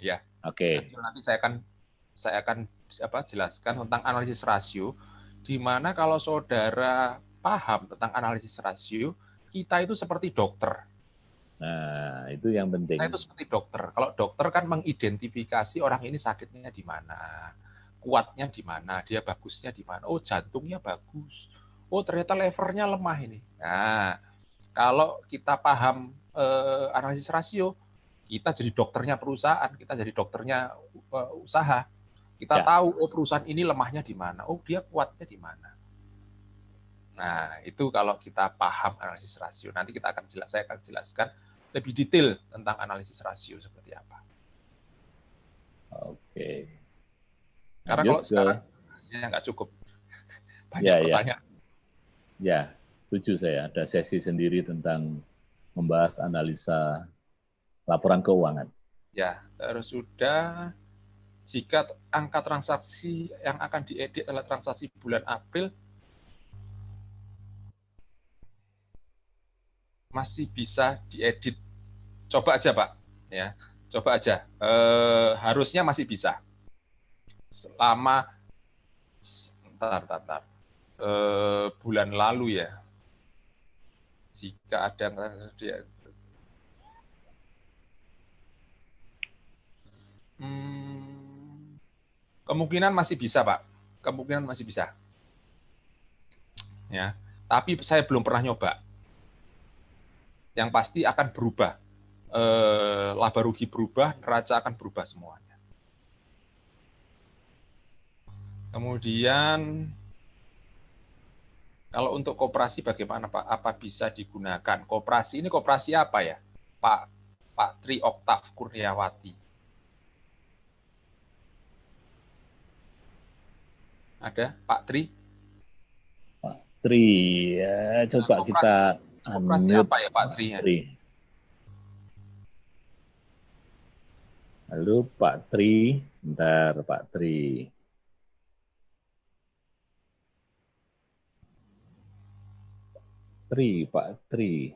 Ya. Oke. Nanti saya akan jelaskan tentang analisis rasio, di mana kalau saudara paham tentang analisis rasio, kita itu seperti dokter. Nah, itu yang penting. Kita itu seperti dokter. Kalau dokter kan mengidentifikasi orang ini sakitnya di mana, kuatnya di mana, dia bagusnya di mana. Oh, jantungnya bagus. Oh, ternyata levernya lemah ini. Nah, kalau kita paham analisis rasio, kita jadi dokternya perusahaan, kita jadi dokternya usaha. Kita tahu, oh perusahaan ini lemahnya di mana, oh dia kuatnya di mana. Nah, itu kalau kita paham analisis rasio. Nanti saya akan jelaskan lebih detail tentang analisis rasio seperti apa. Oke. Karena kalau sekarang hasilnya nggak cukup. Banyak pertanyaan. Ya, setuju saya. Ada sesi sendiri tentang membahas analisa laporan keuangan. Ya, terus sudah. Jika angka transaksi yang akan diedit adalah transaksi bulan April, masih bisa diedit. Coba aja, Pak. Ya, coba aja. Harusnya masih bisa. Selama bulan lalu ya. Jika ada kemungkinan masih bisa, Pak. Kemungkinan masih bisa. Ya, tapi saya belum pernah nyoba. Yang pasti akan berubah. Laba rugi berubah, neraca akan berubah semuanya. Kemudian kalau untuk koperasi bagaimana, Pak? Apa bisa digunakan? Koperasi ini koperasi apa ya? Pak Tri Oktav Kurniawati. Ada Pak Tri? Pak Tri, ya coba kita koperasi apa ya Pak Tri? Halo Pak Tri, bentar Pak Tri. Pak Tri.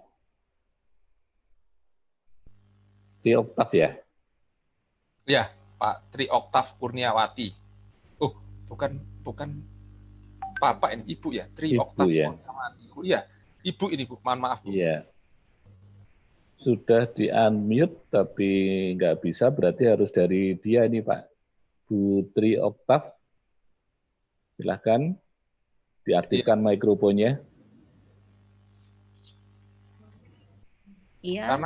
Tri Oktav ya? Ya, Pak Tri Oktav Kurniawati. Oh, bukan Bapak ini, Ibu ya, Tri Oktav Kurniawati. Iya, Ibu ini Bu, mohon maaf Bu. Iya. Sudah di-unmute tapi nggak bisa, berarti harus dari dia ini Pak. Bu Tri Oktav, silahkan diaktifkan mikrofonnya. Iya.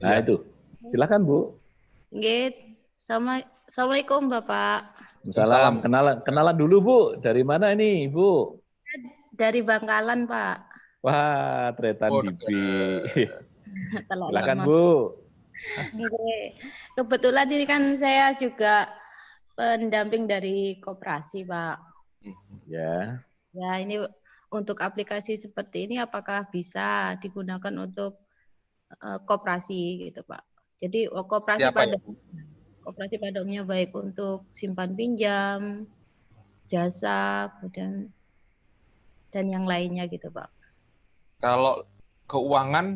Nah itu, silahkan Bu. Assalamualaikum Bapak. Salam. Kenalan dulu Bu. Dari mana ini Bu? Dari Bangkalan Pak. Wah, Tretan Dibi. Silahkan Bu. Kebetulan ini kan saya juga pendamping dari koperasi Pak. Ya. Ya ini untuk aplikasi seperti ini apakah bisa digunakan untuk koperasi gitu Pak? Jadi koperasi pada umumnya baik untuk simpan pinjam, jasa, kemudian dan yang lainnya gitu Pak. Kalau keuangan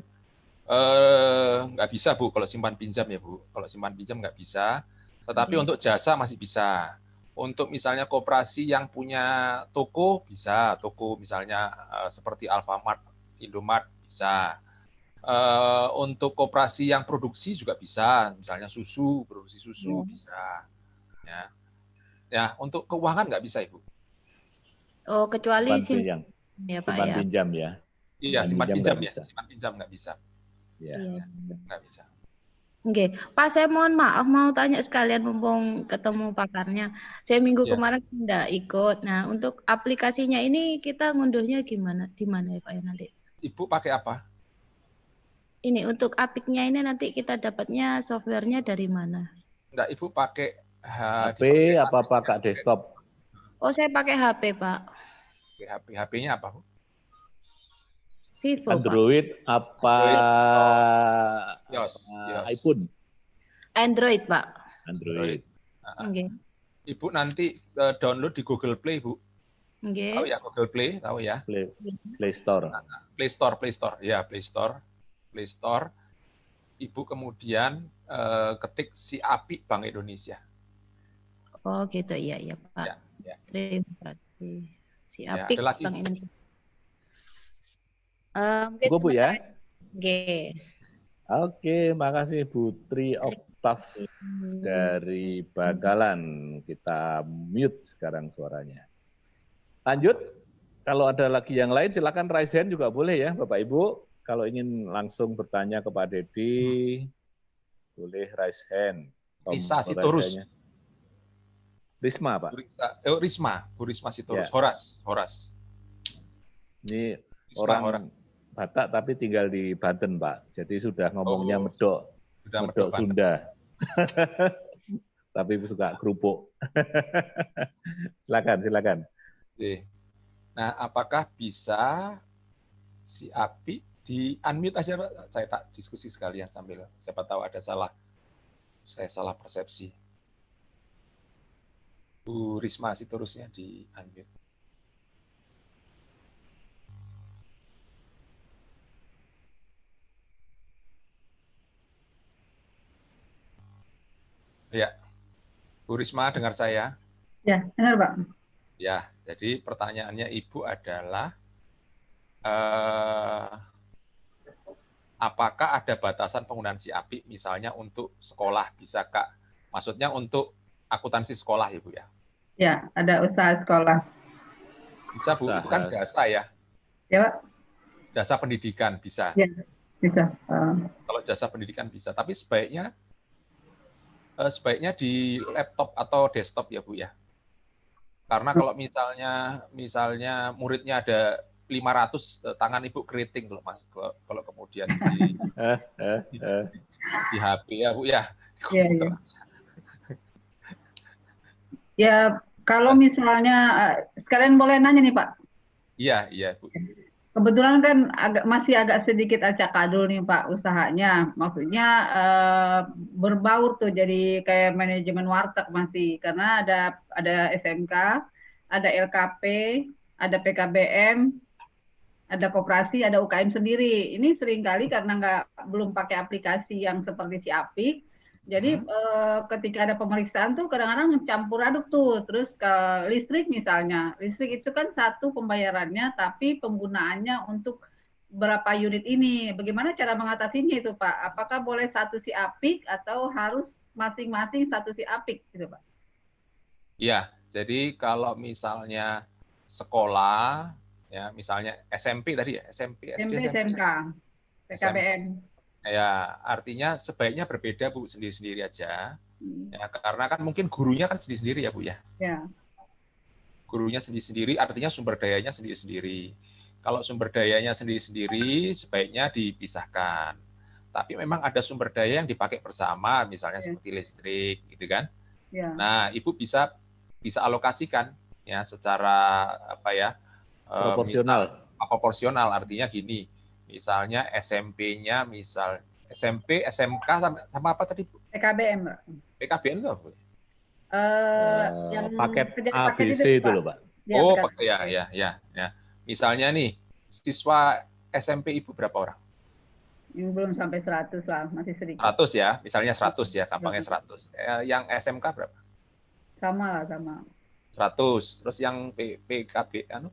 nggak bisa Bu, kalau simpan pinjam ya Bu. Kalau simpan pinjam nggak bisa, tetapi untuk jasa masih bisa. Untuk misalnya koperasi yang punya toko bisa, toko misalnya seperti Alfamart, Indomart bisa. Untuk koperasi yang produksi juga bisa, misalnya produksi susu bisa. Ya, untuk keuangan nggak bisa Ibu. Oh, kecuali simpan pinjam ya. Iya, simpan pinjam ya. Simpan pinjam nggak bisa. Ya. Nggak bisa. Oke, Pak, saya mohon maaf mau tanya sekalian mumpung ketemu pakarnya. Saya minggu Ya, kemarin tidak ikut. Nah, untuk aplikasinya ini kita ngunduhnya gimana? Di mana ya Pak ya nanti? Ibu pakai apa? Ini untuk apiknya ini nanti kita dapatnya softwarenya dari mana? Enggak, Ibu pakai HP dipakai apa pakai desktop? Oh, saya pakai HP, Pak. HP. HP-nya apa, Bu? Vivo, Pak. Android apa Yos. iPhone? Android, Pak. Android. Oke. Ibu nanti download di Google Play, Bu. Oke. Tahu ya Google Play, tahu ya? Play Store. Play Store. Ya, Play Store. Ibu kemudian ketik si API Bank Indonesia. Oh, gitu. Iya, Pak. Ya. Terima kasih. Si Ya, Apik ada lagi, Bank Bu? Indonesia. Mungkin Cukup, Bu, ya? Oke. Oke, makasih Bu Tri Oktav dari Bangkalan. Kita mute sekarang suaranya. Lanjut, kalau ada lagi yang lain silakan raise hand juga boleh ya Bapak Ibu. Kalau ingin langsung bertanya ke Pak Dedi, boleh raise hand. Risa Sitorus. Risma, Pak. Bu Risma Sitorus. Ya. Horas. Ini Risma, orang Horas. Batak tapi tinggal di Banten, Pak. Jadi sudah ngomongnya medok Medok Sunda. Tapi suka kerupuk. Silakan. Nah, apakah bisa si API di unmute aja, Pak? Saya tak diskusi sekalian sambil siapa tahu ada saya salah persepsi. Bu Risma Sitorusnya di unmute. Ya, Bu Risma dengar saya? Ya, dengar Pak. Ya, jadi pertanyaannya Ibu adalah apakah ada batasan penggunaan si API misalnya untuk sekolah, bisa Kak? Maksudnya untuk akuntansi sekolah Ibu ya? Ya, ada usaha sekolah. Bisa Bu, itu kan jasa ya? Ya Pak? Jasa pendidikan bisa. Ya, bisa. Kalau jasa pendidikan bisa, tapi sebaiknya di laptop atau desktop ya Bu ya. Karena kalau misalnya muridnya ada 500, tangan Ibu keriting loh Mas. Kalau kemudian di HP ya Bu ya. Iya. Ya, kalau misalnya sekalian boleh nanya nih Pak. Iya Bu. Kebetulan kan masih agak sedikit acak-adul nih Pak usahanya. Maksudnya berbaur tuh jadi kayak manajemen warteg masih, karena ada SMK, ada LKP, ada PKBM, ada koperasi, ada UKM sendiri. Ini seringkali karena belum pakai aplikasi yang seperti si Apik. Jadi ketika ada pemeriksaan tuh kadang-kadang campur aduk tuh, terus ke listrik misalnya, listrik itu kan satu pembayarannya, tapi penggunaannya untuk berapa unit ini, bagaimana cara mengatasinya itu Pak? Apakah boleh satu si Apik atau harus masing-masing satu si Apik gitu Pak? Iya, jadi kalau misalnya sekolah, ya misalnya SMP tadi ya, SMP, SMK, PKBN. Ya, artinya sebaiknya berbeda Bu, sendiri-sendiri aja. Ya, karena kan mungkin gurunya kan sendiri-sendiri ya Bu ya. Ya. Gurunya sendiri-sendiri, artinya sumber dayanya sendiri-sendiri. Kalau sumber dayanya sendiri-sendiri, sebaiknya dipisahkan. Tapi memang ada sumber daya yang dipakai bersama, misalnya seperti listrik, gitu kan. Ya. Nah, Ibu bisa alokasikan ya secara proporsional, artinya gini. Misalnya SMP-nya, SMP, SMK sama apa tadi Bu? PKBM, Pak. PKBM itu apa? Yang paket ABC itu loh Pak. Ya. Misalnya nih, siswa SMP Ibu berapa orang? Ini belum sampai 100 lah, masih sedikit. 100 ya, misalnya 100 ya, gampangnya 100. Yang SMK berapa? Sama. 100. Terus yang PKBM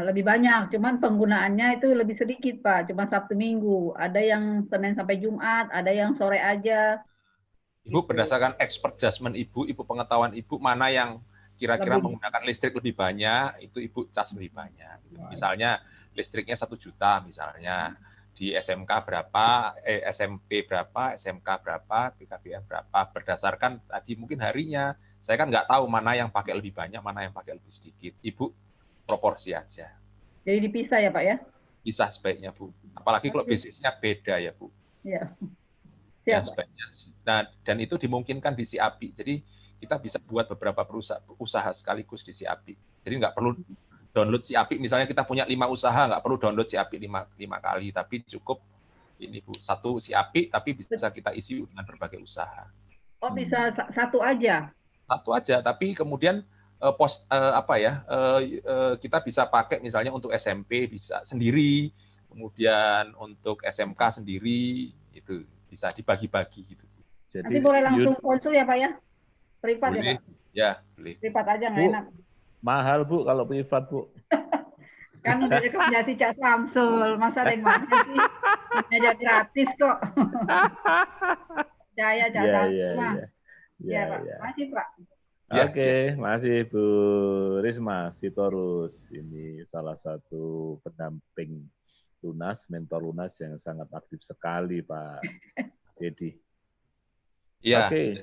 lebih banyak, cuman penggunaannya itu lebih sedikit Pak, cuma Sabtu Minggu. Ada yang Senin sampai Jumat, ada yang sore aja. Ibu berdasarkan expert judgment Ibu pengetahuan Ibu, mana yang kira-kira menggunakan listrik lebih banyak, itu Ibu cas lebih banyak. Misalnya listriknya 1 juta misalnya. di SMK berapa, SMP berapa, SMK berapa, PKBM berapa, berdasarkan tadi mungkin harinya. Saya kan nggak tahu mana yang pakai lebih banyak, mana yang pakai lebih sedikit. Ibu proporsi aja. Jadi dipisah ya Pak ya? Pisah sebaiknya Bu. Apalagi kalau basisnya beda ya Bu. Iya. Ya, Siap, Pak. sebaiknya. Nah, dan itu dimungkinkan di SIAPI. Jadi kita bisa buat beberapa usaha sekaligus di SIAPI. Jadi nggak perlu download SIAPI. Misalnya kita punya 5 usaha, nggak perlu download SIAPI 5 kali, tapi cukup ini Bu, satu SIAPI, tapi bisa kita isi dengan berbagai usaha. Oh bisa satu aja? Satu aja, tapi kemudian kita bisa pakai misalnya untuk SMP bisa sendiri, kemudian untuk SMK sendiri, itu bisa dibagi-bagi gitu. Jadi, nanti boleh langsung konsul ya Pak ya? Privat boleh, ya Pak? Ya, boleh. Privat aja nggak enak. Mahal Bu kalau privat Bu. Kan udah rekomendasi Cak Samsul, masa ada yang mahal sih? Aja gratis kok. Percaya Cak Samsul mah. Ya Pak, masih Pak. Oke, masih Bu Risma Sitorus. Ini salah satu pendamping Lunas, mentor Lunas yang sangat aktif sekali Pak Dedi. Iya. Oke.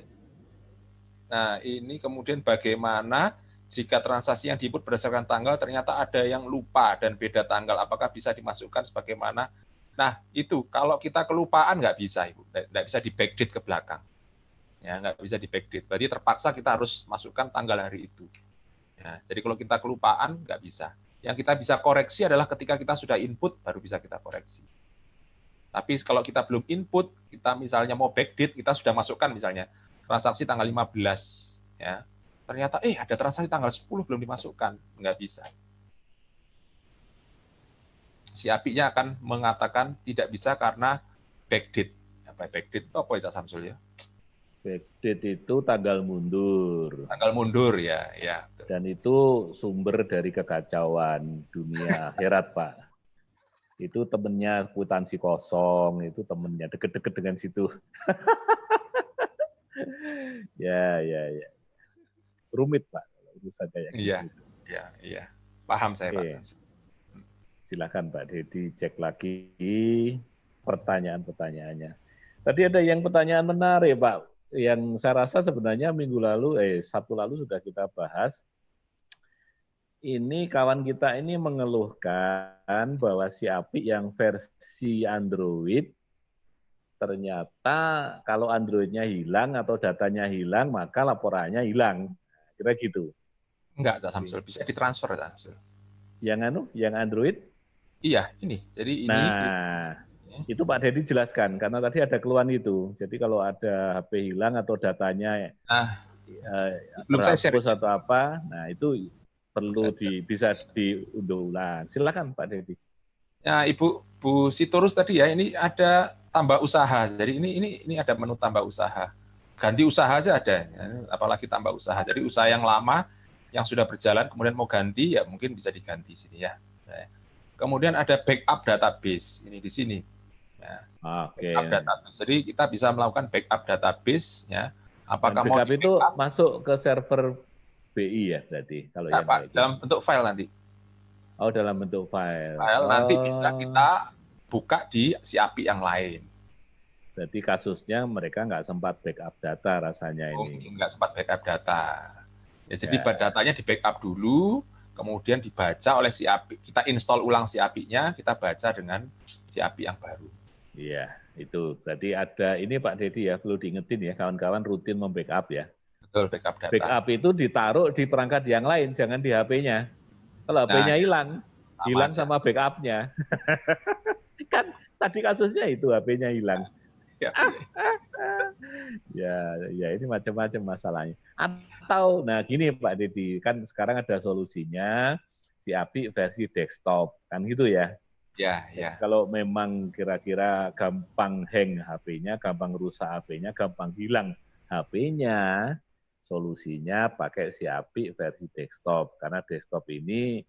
Nah, ini kemudian bagaimana jika transaksi yang diinput berdasarkan tanggal ternyata ada yang lupa dan beda tanggal, apakah bisa dimasukkan sebagaimana? Nah, itu kalau kita kelupaan nggak bisa, Ibu. Nggak bisa di backdate ke belakang. Ya, nggak bisa di backdate. Berarti terpaksa kita harus masukkan tanggal hari itu. Ya, jadi kalau kita kelupaan nggak bisa. Yang kita bisa koreksi adalah ketika kita sudah input, baru bisa kita koreksi. Tapi kalau kita belum input, kita misalnya mau backdate, kita sudah masukkan misalnya transaksi tanggal 15, ya. Ternyata ada transaksi tanggal 10 belum dimasukkan, nggak bisa. Si API-nya akan mengatakan tidak bisa karena backdate. Backdate itu apa ya Samsul ya? Backdate itu tanggal mundur. Tanggal mundur ya. Dan itu sumber dari kekacauan dunia akhirat Pak. Itu temennya kwitansi kosong, itu temennya deket-deket dengan situ. Ya. Rumit Pak urusan kayak gitu. Iya. Paham saya Pak. Silakan Pak Dedi cek lagi pertanyaan-pertanyaannya. Tadi ada yang pertanyaan menarik Pak, yang saya rasa sebenarnya Sabtu lalu sudah kita bahas. Ini kawan kita ini mengeluhkan bahwa si API yang versi Android ternyata kalau Android-nya hilang atau datanya hilang, maka laporannya hilang. Kira gitu. Enggak, Samsul. Bisa ditransfer, Samsul. Yang Android? Iya, ini. Jadi ini. Nah, itu Pak Dedi jelaskan, karena tadi ada keluhan itu. Jadi kalau ada HP hilang atau datanya terhapus atau apa, nah itu perlu bisa diunduh ulang. Silakan Pak Dedi. Ya, Bu Sitorus tadi ya, ini ada tambah usaha. Jadi ini ada menu tambah usaha. Ganti usaha aja ada, apalagi tambah usaha. Jadi usaha yang lama yang sudah berjalan kemudian mau ganti ya mungkin bisa diganti sini ya. Kemudian ada backup database ini di sini. Ya. Backup database. Jadi kita bisa melakukan backup database ya. Apakah backup itu masuk ke server BI ya berarti kalau yang Pak, dalam bentuk file nanti. Oh, dalam bentuk file. Nanti bisa kita buka di si API yang lain. Berarti kasusnya mereka nggak sempat backup data rasanya ini. Nggak sempat backup data. Ya, jadi datanya di backup dulu, kemudian dibaca oleh si API. Kita install ulang si API-nya, kita baca dengan si API yang baru. Iya, itu. Berarti ada, ini Pak Dedi ya, perlu diingetin ya, kawan-kawan rutin membackup ya. Betul, backup data. Backup itu ditaruh di perangkat yang lain, jangan di HP-nya. Kalau HP-nya hilang sama backup-nya. Kan tadi kasusnya itu HP-nya hilang. Ya ini macam-macam masalahnya. Atau, nah gini Pak Dedi, kan sekarang ada solusinya, si API versi desktop, kan gitu ya? Ya. Kalau memang kira-kira gampang hang HP-nya, gampang rusak HP-nya, gampang hilang HP-nya, solusinya pakai si API versi desktop, karena desktop ini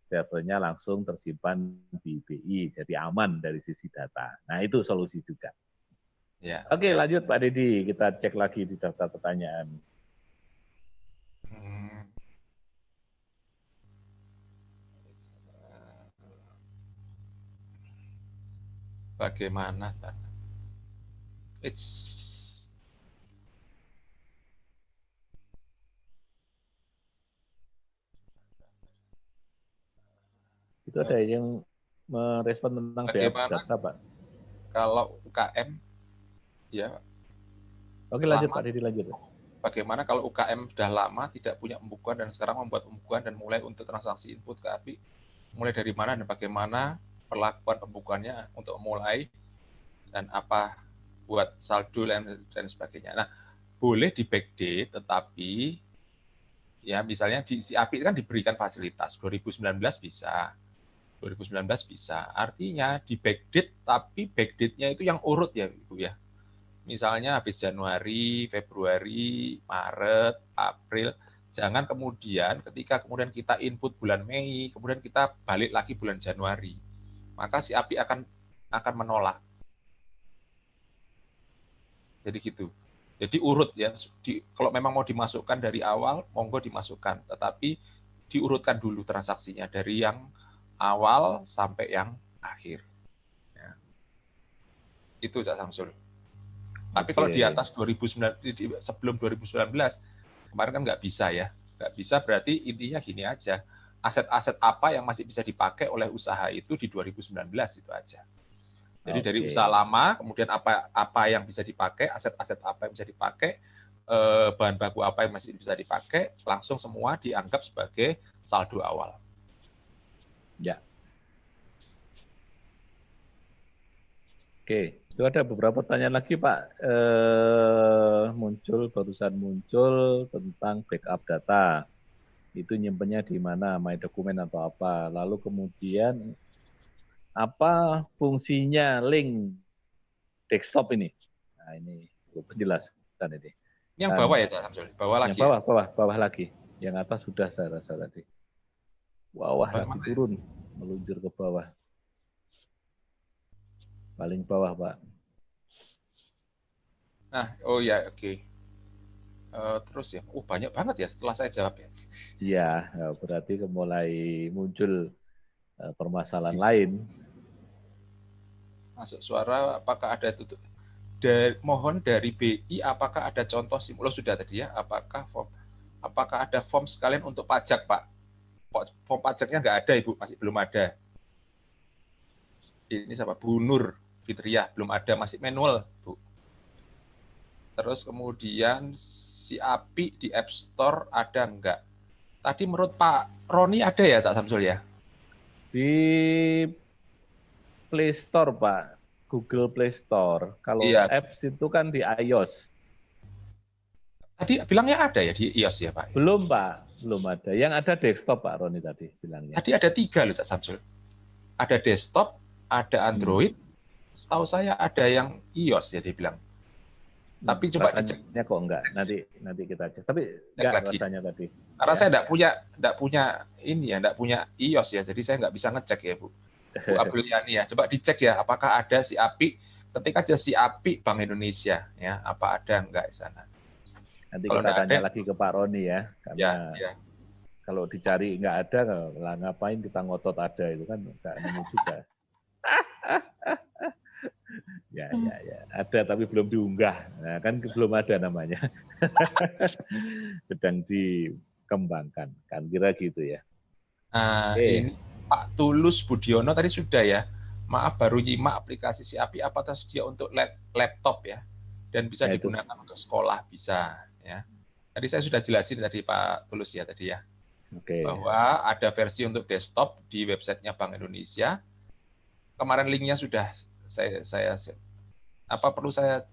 servernya langsung tersimpan di BI, jadi aman dari sisi data. Nah itu solusi juga. Ya. Oke, lanjut Pak Dedi, kita cek lagi di daftar pertanyaan. bagaimana? Itu ada yang merespon tentang bagaimana data, Pak. Kalau UKM, ya. Oke, lanjut Pak Didi, lanjut. Bagaimana kalau UKM sudah lama tidak punya pembukuan dan sekarang membuat pembukuan dan mulai untuk transaksi input ke API, mulai dari mana dan bagaimana perlakuan pembukuannya untuk mulai dan apa buat saldo dan sebagainya. Nah, boleh di backdate, tetapi ya misalnya si API kan diberikan fasilitas 2019 bisa, 2019 bisa. Artinya di backdate, tapi backdate-nya itu yang urut ya Ibu ya. Misalnya habis Januari, Februari, Maret, April, jangan kemudian ketika kemudian kita input bulan Mei, kemudian kita balik lagi bulan Januari. Maka si API akan menolak. Jadi gitu. Jadi urut ya. Kalau memang mau dimasukkan dari awal, monggo dimasukkan. Tetapi diurutkan dulu transaksinya dari yang awal sampai yang akhir. Ya. Itu Cak Samsul. Tapi kalau di atas 2019, sebelum 2019, kemarin kan nggak bisa ya. Nggak bisa berarti intinya gini aja. Aset-aset apa yang masih bisa dipakai oleh usaha itu di 2019 itu aja. Jadi dari usaha lama, kemudian apa yang bisa dipakai, aset-aset apa yang bisa dipakai, bahan baku apa yang masih bisa dipakai, langsung semua dianggap sebagai saldo awal. Ya. Oke, itu ada beberapa pertanyaan lagi Pak. Barusan muncul tentang backup data. Itu nyimpennya di mana, My Dokumen atau apa. Lalu kemudian apa fungsinya link desktop ini? Nah ini penjelasan ini. Yang bawah ya, Samsul? Bawah lagi. Yang bawah lagi. Yang atas sudah saya rasa tadi. Bawah lagi turun, meluncur ke bawah. Paling bawah, Pak. Nah, oh ya, oke. Terus ya, banyak banget ya setelah saya jawab ya. Iya, berarti mulai muncul permasalahan lain. Masuk suara, apakah ada tutup? Mohon dari BI, apakah ada contoh simulasi sudah tadi ya? Apakah ada form sekalian untuk pajak, Pak? Form pajaknya nggak ada, Ibu, masih belum ada. Ini siapa? Bu Nur Fitriah, belum ada, masih manual, Bu. Terus kemudian si API di App Store ada enggak? Tadi menurut Pak Roni ada ya, Cak Samsul ya? Di Play Store, Pak. Google Play Store. Kalau iya. apps itu kan di iOS. Tadi bilangnya ada ya di iOS ya, Pak? Belum, Pak. Belum ada. Yang ada desktop, Pak Roni tadi bilangnya. Tadi ada 3 loh, Cak Samsul. Ada desktop, ada Android. Setahu saya ada yang iOS ya dia bilang. Tapi coba diceknya kok enggak. Nanti kita cek. Tapi enggak rasanya tadi. Karena saya enggak punya ini ya, enggak punya iOS ya. Jadi saya enggak bisa ngecek ya, Bu. Bu Apriliani ya. Coba dicek ya apakah ada si API. Ketik aja si API Bank Indonesia ya, apa ada enggak di sana. Nanti kalau kita tanya lagi ke Pak Roni ya. Karena ya. Kalau dicari enggak ada, lah ngapain kita ngotot ada itu kan enggak nemu juga. Ya, ada tapi belum diunggah. Nah, kan belum ada namanya. Sedang dikembangkan, kan kira gitu ya. Ini Pak Tulus Budiono tadi sudah ya. Maaf baru nyimak aplikasi si API apa tersedia untuk laptop ya. Dan bisa digunakan untuk sekolah bisa ya. Tadi saya sudah jelasin tadi Pak Tulus ya tadi ya. Bahwa ada versi untuk desktop di websitenya Bank Indonesia. Kemarin linknya sudah saya apa perlu saya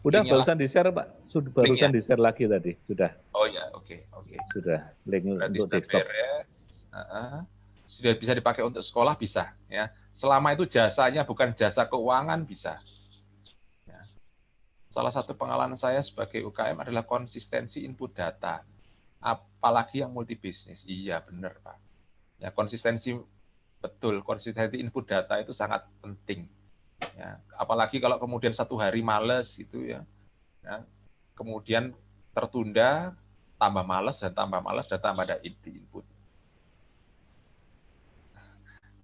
udah barusan di-share Pak, barusan di-share lagi tadi sudah. Oh ya, oke. Sudah link berarti untuk desktop. Sudah bisa dipakai untuk sekolah bisa ya. Selama itu jasanya bukan jasa keuangan bisa. Ya. Salah satu pengalaman saya sebagai UKM adalah konsistensi input data. Apalagi yang multi bisnis. Iya benar Pak. Ya konsistensi betul, konsistensi input data itu sangat penting. Ya, apalagi kalau kemudian satu hari males gitu ya, kemudian tertunda, tambah males dan tambah ada input.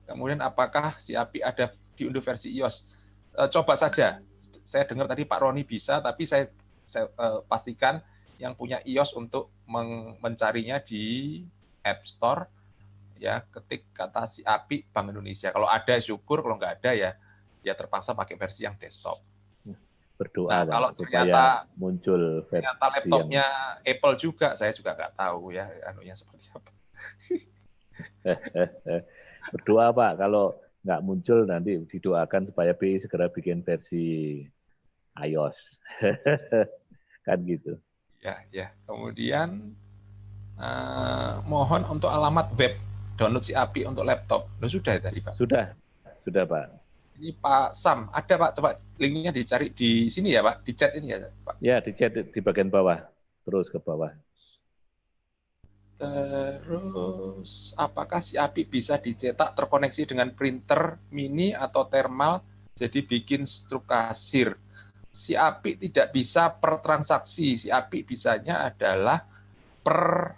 Kemudian apakah si API ada diunduh versi iOS. Coba saja. Saya dengar tadi Pak Roni bisa, tapi saya pastikan yang punya iOS untuk mencarinya di App Store, ya ketik kata si API Bank Indonesia. Kalau ada syukur, kalau nggak ada ya terpaksa pakai versi yang desktop. Berdoa, Nah, kalau supaya muncul versi ternyata laptopnya Apple juga, saya juga nggak tahu ya anunya seperti apa. Berdoa Pak, kalau nggak muncul nanti didoakan supaya BI segera bikin versi iOS. Kan gitu. Ya. Kemudian mohon untuk alamat web download si API untuk laptop. Loh, sudah tadi Pak? Sudah Pak. Ini Pak Sam, ada Pak, coba linknya dicari di sini ya Pak, di chat ini ya Pak. Ya, di chat di bagian bawah, terus ke bawah. Terus, apakah si API bisa dicetak terkoneksi dengan printer mini atau thermal, jadi bikin struk kasir? Si API tidak bisa per transaksi, si API bisanya adalah per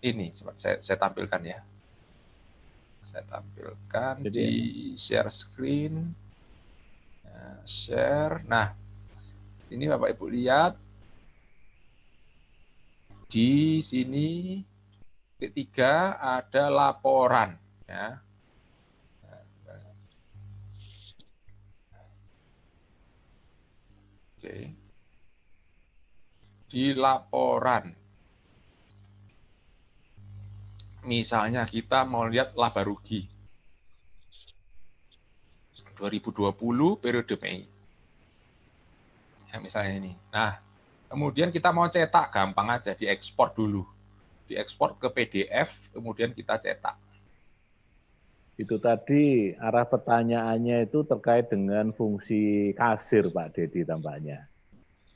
ini, saya tampilkan ya. Saya tampilkan jadi, di share screen, share. Nah, ini Bapak Ibu lihat di sini titik 3 ada laporan, ya. Oke. Di laporan. Misalnya kita mau lihat laba rugi 2020 periode Mei. Ya, misalnya ini. Nah, kemudian kita mau cetak, gampang aja, diekspor dulu. Diekspor ke PDF, kemudian kita cetak. Itu tadi arah pertanyaannya itu terkait dengan fungsi kasir Pak Dedi tampaknya.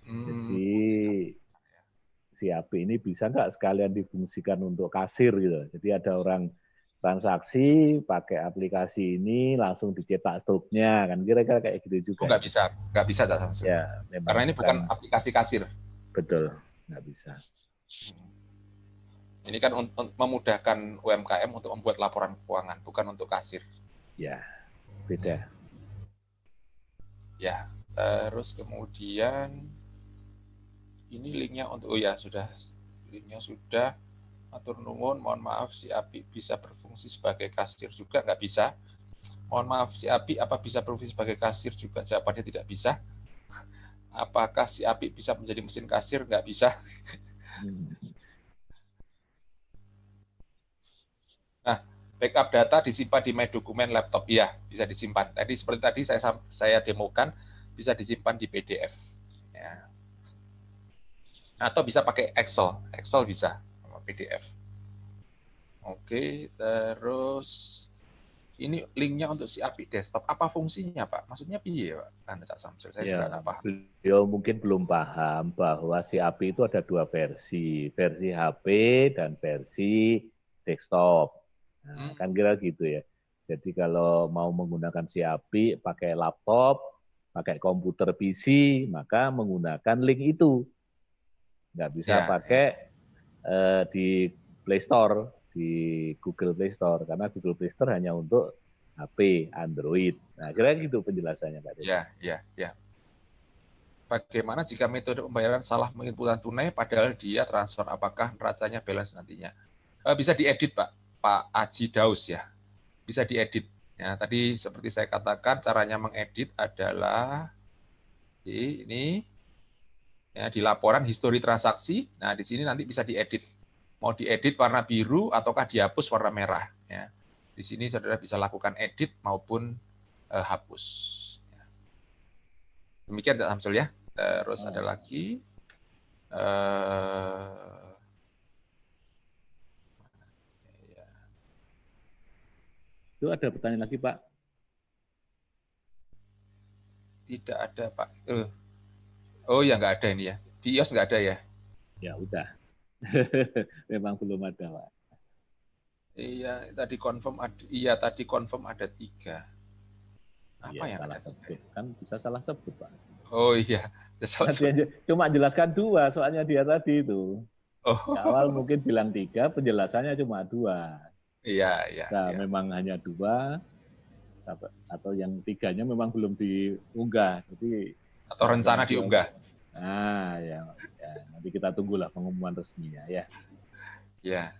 Jadi si API ini bisa nggak sekalian difungsikan untuk kasir gitu. Jadi ada orang transaksi pakai aplikasi ini langsung dicetak struknya kan kira-kira kayak gitu juga. Nggak bisa langsung. Ya, karena ini bukan aplikasi kasir. Betul, nggak bisa. Ini kan memudahkan UMKM untuk membuat laporan keuangan, bukan untuk kasir. Ya, beda. Ya, terus kemudian ini linknya untuk, linknya sudah. Atur nuwun, mohon maaf si API bisa berfungsi sebagai kasir juga, nggak bisa. Mohon maaf si API apa bisa berfungsi sebagai kasir juga? Jawabannya tidak bisa. Apakah si API bisa menjadi mesin kasir? Nggak bisa. Nah, backup data disimpan di My Dokumen laptop, iya bisa disimpan. Tadi seperti tadi saya demokan, bisa disimpan di PDF. Ya. Atau bisa pakai Excel bisa, PDF. Oke, terus ini linknya untuk si API desktop. Apa fungsinya Pak? Maksudnya piye Pak? Anda Cak Samsul, saya juga nggak paham. Beliau mungkin belum paham bahwa si API itu ada dua versi HP dan versi desktop. Nah, kan kira gitu ya. Jadi kalau mau menggunakan si API pakai laptop, pakai komputer PC, maka menggunakan link itu. Nggak bisa pakai di Play Store, di Google Play Store, karena Google Play Store hanya untuk HP, Android. Nah, kira gitu penjelasannya Pak. Ya. Bagaimana jika metode pembayaran salah menginputkan tunai, padahal dia transfer, apakah neracanya balance nantinya? Bisa diedit Pak Aji Daus ya, bisa diedit. Ya, tadi seperti saya katakan, caranya mengedit adalah ini. Ya, di laporan histori transaksi, nah di sini nanti bisa diedit. Mau diedit warna biru ataukah dihapus warna merah. Ya. Di sini saudara bisa lakukan edit maupun hapus. Ya. Demikian Pak Samsul ya. Terus ada lagi. Itu ada pertanyaan lagi Pak? Tidak ada Pak. Oh ya, nggak ada ini ya. Di iOS nggak ada ya? Ya udah. Memang belum ada, Pak. Iya, tadi confirm ada. Iya, tadi confirm ada 3. Apa ya, yang salah ada? Sebut. Kan bisa salah sebut, Pak. Oh iya. Cuma jelaskan 2, soalnya dia tadi itu. Oh. Di awal mungkin bilang 3, penjelasannya cuma 2. Iya. Nah, memang hanya 2. atau yang 3-nya memang belum diunggah. Jadi Atau rencana diunggah. Nah, ya, nanti kita tunggulah pengumuman resminya ya. Ya,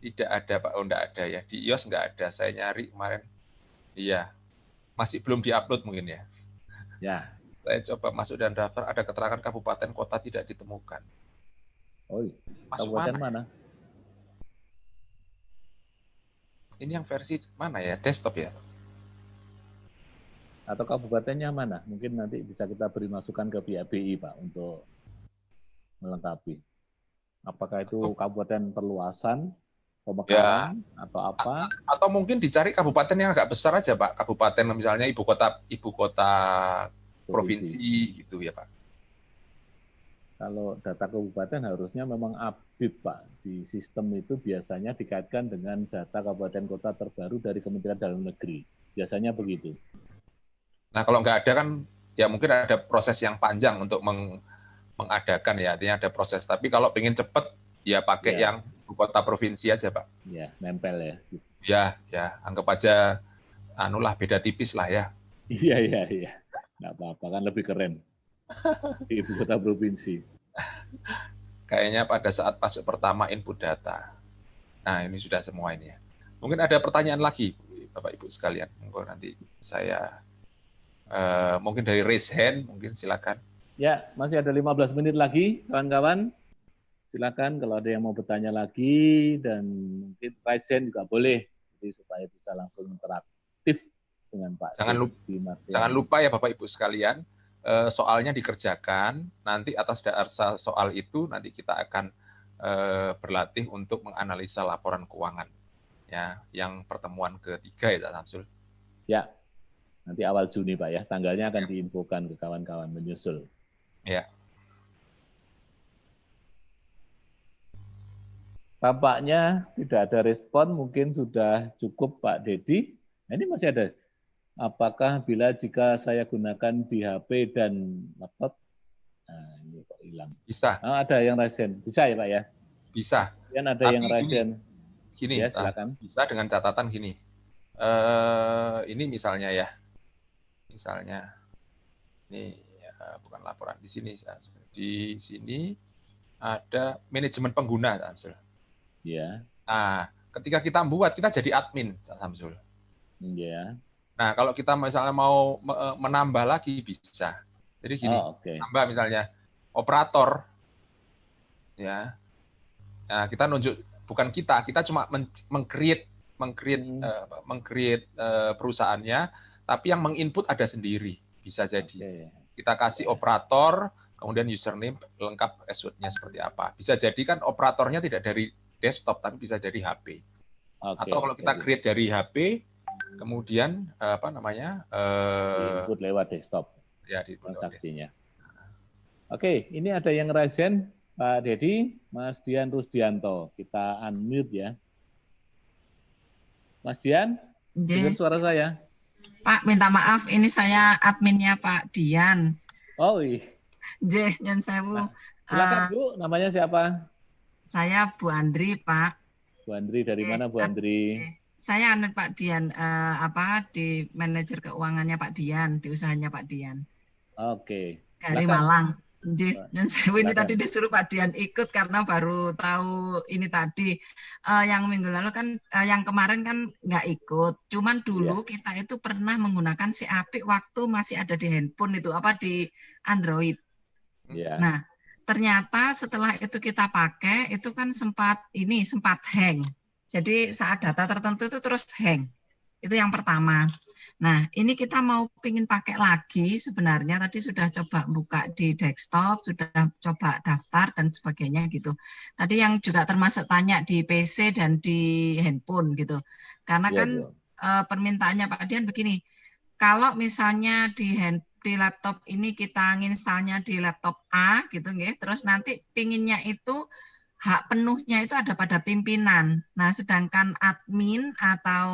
tidak ada Pak, enggak ada ya. Di iOS enggak ada. Saya nyari kemarin. Iya, masih belum diupload mungkin ya. Ya. Saya coba masuk dan daftar, ada keterangan kabupaten kota tidak ditemukan. Oh, Masuk kabupaten mana? Ini yang versi mana ya? Desktop ya? Atau kabupatennya mana? Mungkin nanti bisa kita beri masukan ke pihak BI, Pak, untuk melengkapi. Apakah itu kabupaten perluasan, pemekaran, atau apa? Atau mungkin dicari kabupaten yang agak besar aja, Pak. Kabupaten misalnya ibu kota provinsi gitu ya, Pak. Kalau data kabupaten harusnya memang update, Pak. Di sistem itu biasanya dikaitkan dengan data kabupaten kota terbaru dari Kementerian Dalam Negeri. Biasanya begitu. Nah, kalau nggak ada kan, ya mungkin ada proses yang panjang untuk mengadakan ya, artinya ada proses. Tapi kalau pengen cepat, ya pakai yang ibu kota provinsi aja, Pak. Ya, nempel ya. Ya, anggap aja, beda tipis lah ya. Iya. Nggak apa-apa, kan lebih keren. Di ibu kota provinsi. Kayaknya pada saat masuk pertama input data. Nah, ini sudah semua ini ya. Mungkin ada pertanyaan lagi, Bapak Ibu sekalian. Mungkin nanti saya, mungkin dari raise hand, mungkin silakan. Ya, masih ada 15 menit lagi, kawan-kawan. Silakan kalau ada yang mau bertanya lagi, dan mungkin raise hand juga boleh, jadi supaya bisa langsung interaktif dengan Pak. Jangan lupa ya Bapak Ibu sekalian, soalnya dikerjakan, nanti atas dasar soal itu nanti kita akan berlatih untuk menganalisa laporan keuangan. Ya, yang pertemuan ketiga ya, Pak Samsul. Ya, nanti awal Juni Pak ya, tanggalnya akan diinfokan ke kawan-kawan menyusul. Ya. Tampaknya tidak ada respon, mungkin sudah cukup Pak Dedi. Nah, ini masih ada. Apakah bila jika saya gunakan di HP dan laptop? Nah, ini kok hilang. Bisa. Oh, ada yang raisen. Bisa ya Pak ya? Bisa. Kemudian ada yang raisen. Gini, ya, silakan. Bisa dengan catatan gini. Ini misalnya ya. Misalnya, ini bukan laporan di sini. Di sini ada manajemen pengguna, Samsul. Ya. Nah, ketika kita buat, kita jadi admin, Samsul. Ya. Nah, kalau kita misalnya mau menambah lagi bisa. Jadi gini, tambah misalnya operator, ya. Nah, kita nunjuk, bukan kita cuma meng-create perusahaannya, tapi yang menginput ada sendiri, bisa jadi. Kita kasih operator, kemudian username lengkap password-nya seperti apa. Bisa jadi kan operatornya tidak dari desktop, tapi bisa dari HP. Atau kalau kita create dari HP, kemudian input lewat desktop ya, di transaksinya. Oke, ini ada yang raisen, Pak Dedi, Mas Dian Rusdianto. Kita unmute ya. Mas Dian, dengar suara saya? Pak, minta maaf, ini saya adminnya Pak Dian. Oh iya. Nyen sewu. Silakan Bu, namanya siapa? Saya Bu Andri, Pak. Bu Andri, dari mana Bu Andri? Saya Pak Dian, di manajer keuangannya Pak Dian, di usahanya Pak Dian. Oke. Dari Malang. Nyen sewu, ini tadi disuruh Pak Dian ikut karena baru tahu ini tadi. Yang minggu lalu kan, yang kemarin kan nggak ikut. Cuman dulu kita itu pernah menggunakan si Apik waktu masih ada di handphone itu, di Android. Nah, ternyata setelah itu kita pakai, itu kan sempat hang. Jadi saat data tertentu itu terus hang. Itu yang pertama. Nah, ini kita mau pingin pakai lagi sebenarnya. Tadi sudah coba buka di desktop, sudah coba daftar dan sebagainya gitu. Tadi yang juga termasuk tanya di PC dan di handphone gitu. Karena permintaannya Pak Dian begini, kalau misalnya di laptop ini kita nginstalnya di laptop A gitu nggih, terus nanti pinginnya itu hak penuhnya itu ada pada pimpinan. Nah, sedangkan admin atau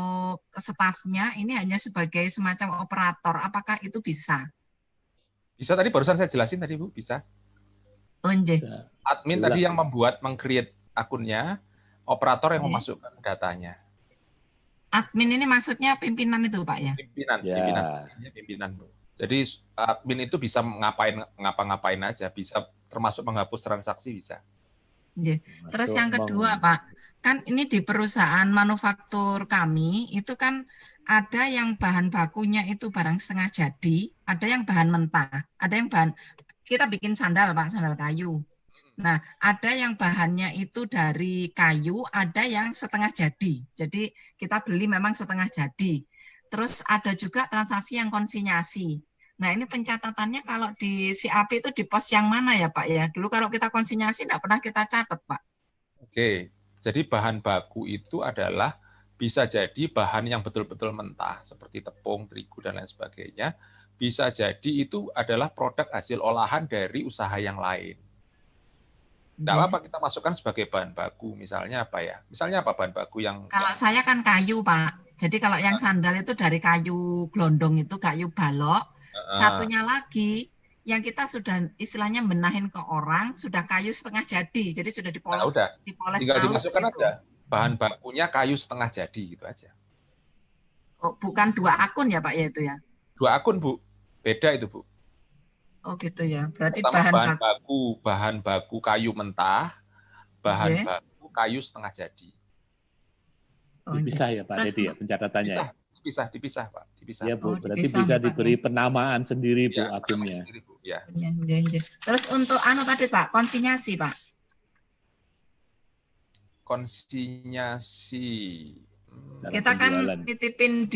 stafnya ini hanya sebagai semacam operator. Apakah itu bisa? Bisa, tadi barusan saya jelasin tadi Bu, bisa. Admin tadi yang meng-create akunnya, operator yang memasukkan datanya. Admin ini maksudnya pimpinan itu Pak ya? Pimpinan. Bu. Jadi admin itu bisa ngapa-ngapain aja, bisa termasuk menghapus transaksi bisa. Terus yang kedua Pak, kan ini di perusahaan manufaktur kami itu kan ada yang bahan bakunya itu barang setengah jadi, ada yang bahan mentah, ada yang bahan, kita bikin sandal Pak, sandal kayu. Nah, ada yang bahannya itu dari kayu, ada yang setengah jadi. Jadi kita beli memang setengah jadi. Terus ada juga transaksi yang konsinyasi. Nah, ini pencatatannya kalau di CAP itu di pos yang mana ya Pak ya? Dulu kalau kita konsinyasi tidak pernah kita catat Pak. Oke, jadi bahan baku itu adalah bisa jadi bahan yang betul-betul mentah, seperti tepung, terigu, dan lain sebagainya. Bisa jadi itu adalah produk hasil olahan dari usaha yang lain. Tidak apa kita masukkan sebagai bahan baku, misalnya apa ya? Misalnya apa bahan baku yang... Kalau saya kan kayu, Pak. Jadi kalau yang sandal itu dari kayu gelondong itu, kayu balok. Satunya lagi, yang kita sudah istilahnya benahin ke orang, sudah kayu setengah jadi. Jadi sudah dipoles. Nah, udah. Tinggal dimasukkan gitu. aja. Bahan bakunya kayu setengah jadi, gitu aja. Oh, bukan 2 akun ya Pak ya itu ya? 2 akun, Bu. Beda itu, Bu. Oh gitu ya, berarti bahan baku kayu mentah, bahan baku kayu setengah jadi. Dipisah ya Pak Dedi ya pencatatannya. Dipisah Pak, dipisah. Ya Bu, berarti bisa diberi penamaan sendiri Bu akunnya. Ya. Terus untuk tadi Pak, konsinyasi Pak. Konsinyasi. Kita kan nitipin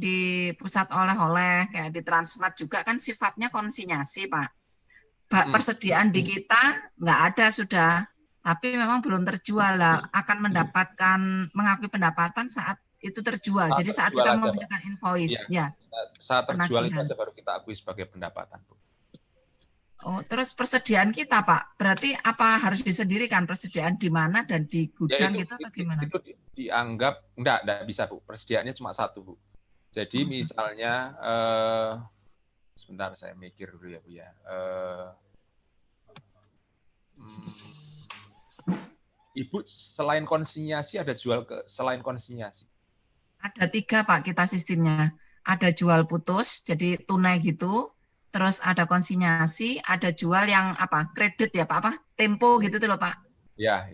di pusat oleh-oleh kayak di Transmart juga kan sifatnya konsinyasi Pak. Persediaan di kita nggak ada sudah, tapi memang belum terjual lah. Akan mendapatkan mengakui pendapatan saat itu terjual. Jadi saat kita memberikan invoice ya. Saat terjual itu baru kita akui sebagai pendapatan Bu. Oh, terus persediaan kita Pak, berarti apa harus disendirikan persediaan di mana dan di gudang ya, gitu atau gimana? Itu dianggap enggak bisa Bu, persediaannya cuma 1 Bu. Jadi misalnya sebentar saya mikir dulu ya Bu ya. Ibu selain konsinyasi ada jual selain konsinyasi? Ada 3 Pak kita sistemnya. Ada jual putus, jadi tunai gitu. Terus ada konsinyasi, ada jual yang kredit ya Pak, tempo gitu tuh loh Pak. Ya.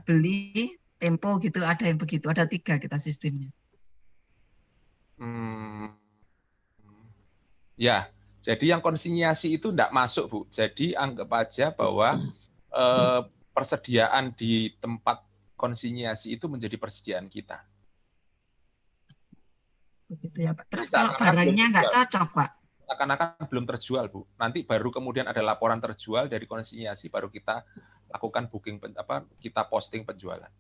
Beli, tempo gitu, ada yang begitu. Ada 3 kita sistemnya. Ya, jadi yang konsinyasi itu enggak masuk Bu. Jadi anggap aja bahwa persediaan di tempat konsinyasi itu menjadi persediaan kita. Begitu ya Pak. Terus kalau barangnya nggak cocok Pak? Akan belum terjual Bu. Nanti baru kemudian ada laporan terjual dari konsinyasi, baru kita lakukan booking kita posting penjualan.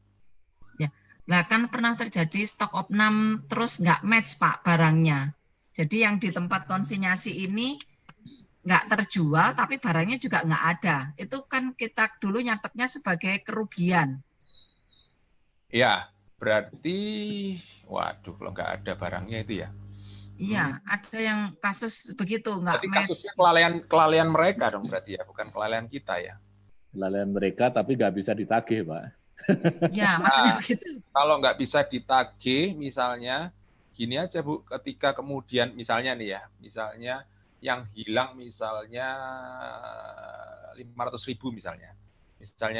Ya, nah kan pernah terjadi stok opnam terus nggak match Pak barangnya. Jadi yang di tempat konsinyasi ini nggak terjual, tapi barangnya juga nggak ada. Itu kan kita dulu nyatetnya sebagai kerugian. Ya, berarti, waduh, kalau nggak ada barangnya itu ya. Iya, ada yang kasus begitu nggak. Berarti kasusnya kelalaian mereka dong berarti ya, bukan kelalaian kita ya. Kelalaian mereka tapi nggak bisa ditagih Pak. Ya, maksudnya begitu. Kalau nggak bisa ditagih, misalnya gini aja Bu, ketika kemudian misalnya nih ya, misalnya yang hilang misalnya 500.000 misalnya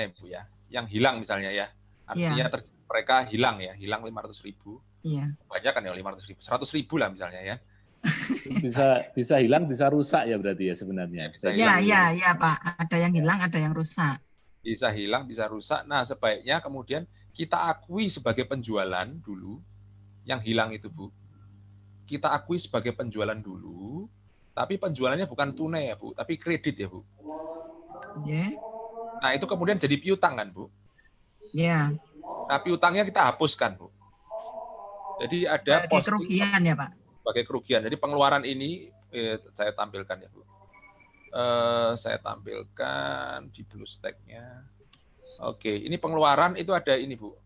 Ibu ya, yang hilang misalnya ya, artinya mereka hilang 500.000. Iya. Banyak kan ya 500.000, 100.000 lah misalnya ya. bisa hilang, bisa rusak ya berarti ya sebenarnya. Ya Pak, ada yang hilang, ada yang rusak. Bisa hilang, bisa rusak. Nah sebaiknya kemudian kita akui sebagai penjualan dulu, yang hilang itu Bu. Kita akui sebagai penjualan dulu, tapi penjualannya bukan tunai ya Bu, tapi kredit ya Bu. Nah itu kemudian jadi piutang kan Bu. Iya. Nah piutangnya kita hapuskan Bu. Jadi ada sebagai kerugian ya Pak. Sebagai kerugian. Jadi pengeluaran ini saya tampilkan ya Bu. Saya tampilkan di BlueStack-nya. Oke, ini pengeluaran itu ada ini Bu.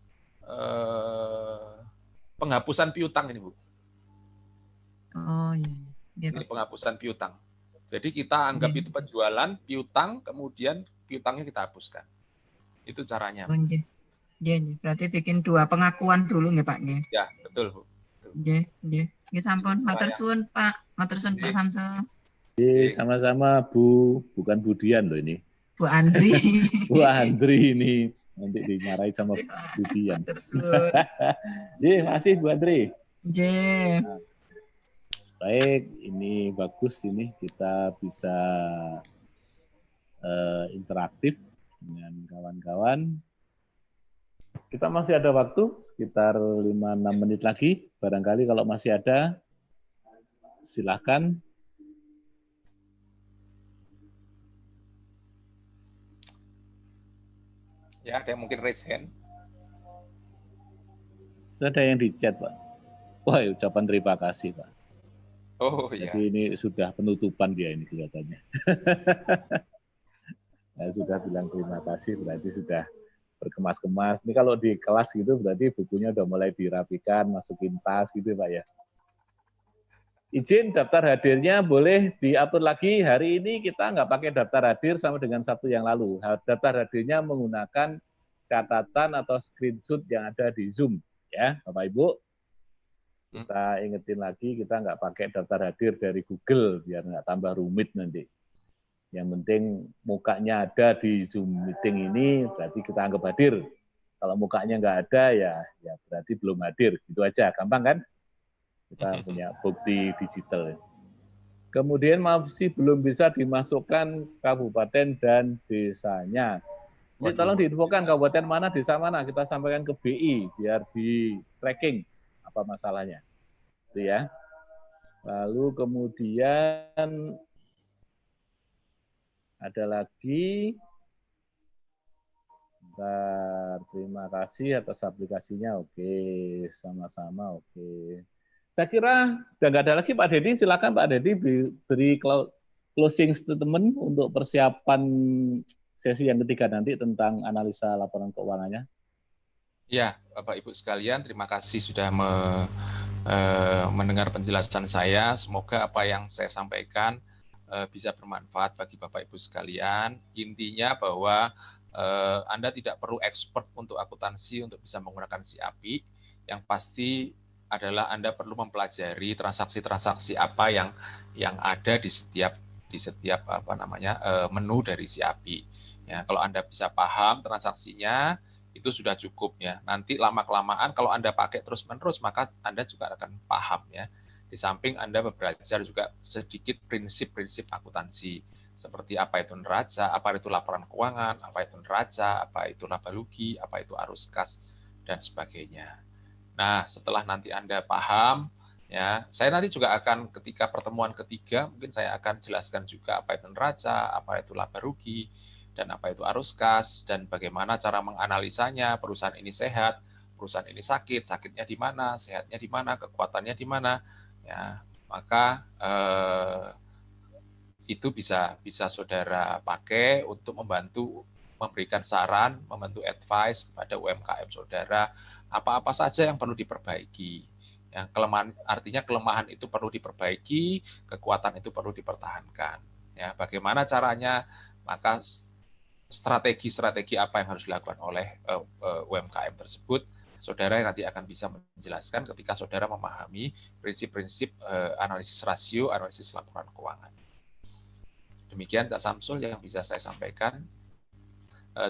Penghapusan piutang ini Bu. Oh iya. Ini penghapusan piutang. Jadi kita anggap itu penjualan, piutang, kemudian piutangnya kita hapuskan. Itu caranya. Nggih, berarti bikin 2 pengakuan dulu nggih Pak nggih. Ya, betul Bu. Nggih. Nggih sampun, matur suwun Pak. Matur suwun Pak Samsul. Sama-sama Bu, bukan Budian loh ini. Bu Andri. Bu Andri ini nanti dimarahi sama Budian. Matur suwun. Masih Bu Andri. Nggih. Baik, ini bagus ini kita bisa interaktif dengan kawan-kawan. Kita masih ada waktu sekitar 5-6 menit lagi. Barangkali kalau masih ada, silakan. Ya, ada yang mungkin raise hand. Ada yang di chat, Pak. Wah, ucapan terima kasih, Pak. Oh iya. Jadi ini sudah penutupan dia ini kelihatannya. Saya sudah bilang terima kasih, berarti sudah berkemas-kemas. Ini kalau di kelas gitu berarti bukunya udah mulai dirapikan, masukin tas gitu Pak ya. Izin daftar hadirnya boleh diatur lagi. Hari ini kita nggak pakai daftar hadir sama dengan Sabtu yang lalu. Daftar hadirnya menggunakan catatan atau screenshot yang ada di Zoom. Ya, Bapak Ibu. Kita ingetin lagi, kita nggak pakai daftar hadir dari Google, biar nggak tambah rumit nanti. Yang penting mukanya ada di Zoom meeting ini, berarti kita anggap hadir. Kalau mukanya nggak ada, ya berarti belum hadir. Gitu aja, gampang kan? Kita punya bukti digital. Kemudian masih belum bisa dimasukkan kabupaten dan desanya. Ini tolong diinfokan kabupaten mana, desa mana, kita sampaikan ke BI, biar di tracking apa masalahnya. Itu ya. Lalu kemudian ada lagi, bentar, terima kasih atas aplikasinya, oke, sama-sama, oke. Saya kira udah nggak ada lagi Pak Dedi, silakan Pak Dedi beri closing statement untuk persiapan sesi yang ketiga nanti tentang analisa laporan keuangannya. Ya, Bapak Ibu sekalian, terima kasih sudah mendengar penjelasan saya. Semoga apa yang saya sampaikan bisa bermanfaat bagi Bapak Ibu sekalian. Intinya bahwa Anda tidak perlu expert untuk akuntansi untuk bisa menggunakan SIAPI. Yang pasti adalah Anda perlu mempelajari transaksi-transaksi apa yang ada di setiap menu dari SIAPI. Ya, kalau Anda bisa paham transaksinya itu sudah cukup ya. Nanti lama-kelamaan kalau Anda pakai terus-menerus maka Anda juga akan paham ya. Di samping Anda belajar juga sedikit prinsip-prinsip akuntansi, seperti apa itu neraca, apa itu laporan keuangan, apa itu neraca, apa itu laba rugi, apa itu arus kas, dan sebagainya. Nah, setelah nanti Anda paham, ya, saya nanti juga akan ketika pertemuan ketiga, mungkin saya akan jelaskan juga apa itu neraca, apa itu laba rugi, dan apa itu arus kas, dan bagaimana cara menganalisanya, perusahaan ini sehat, perusahaan ini sakit, sakitnya di mana, sehatnya di mana, kekuatannya di mana. Ya, maka itu bisa saudara pakai untuk membantu memberikan saran, membantu advice kepada UMKM saudara, apa-apa saja yang perlu diperbaiki. Ya, artinya kelemahan itu perlu diperbaiki, kekuatan itu perlu dipertahankan. Ya, bagaimana caranya? Maka strategi-strategi apa yang harus dilakukan oleh UMKM tersebut, saudara nanti akan bisa menjelaskan ketika saudara memahami prinsip-prinsip analisis rasio, analisis laporan keuangan. Demikian Cak Samsul yang bisa saya sampaikan.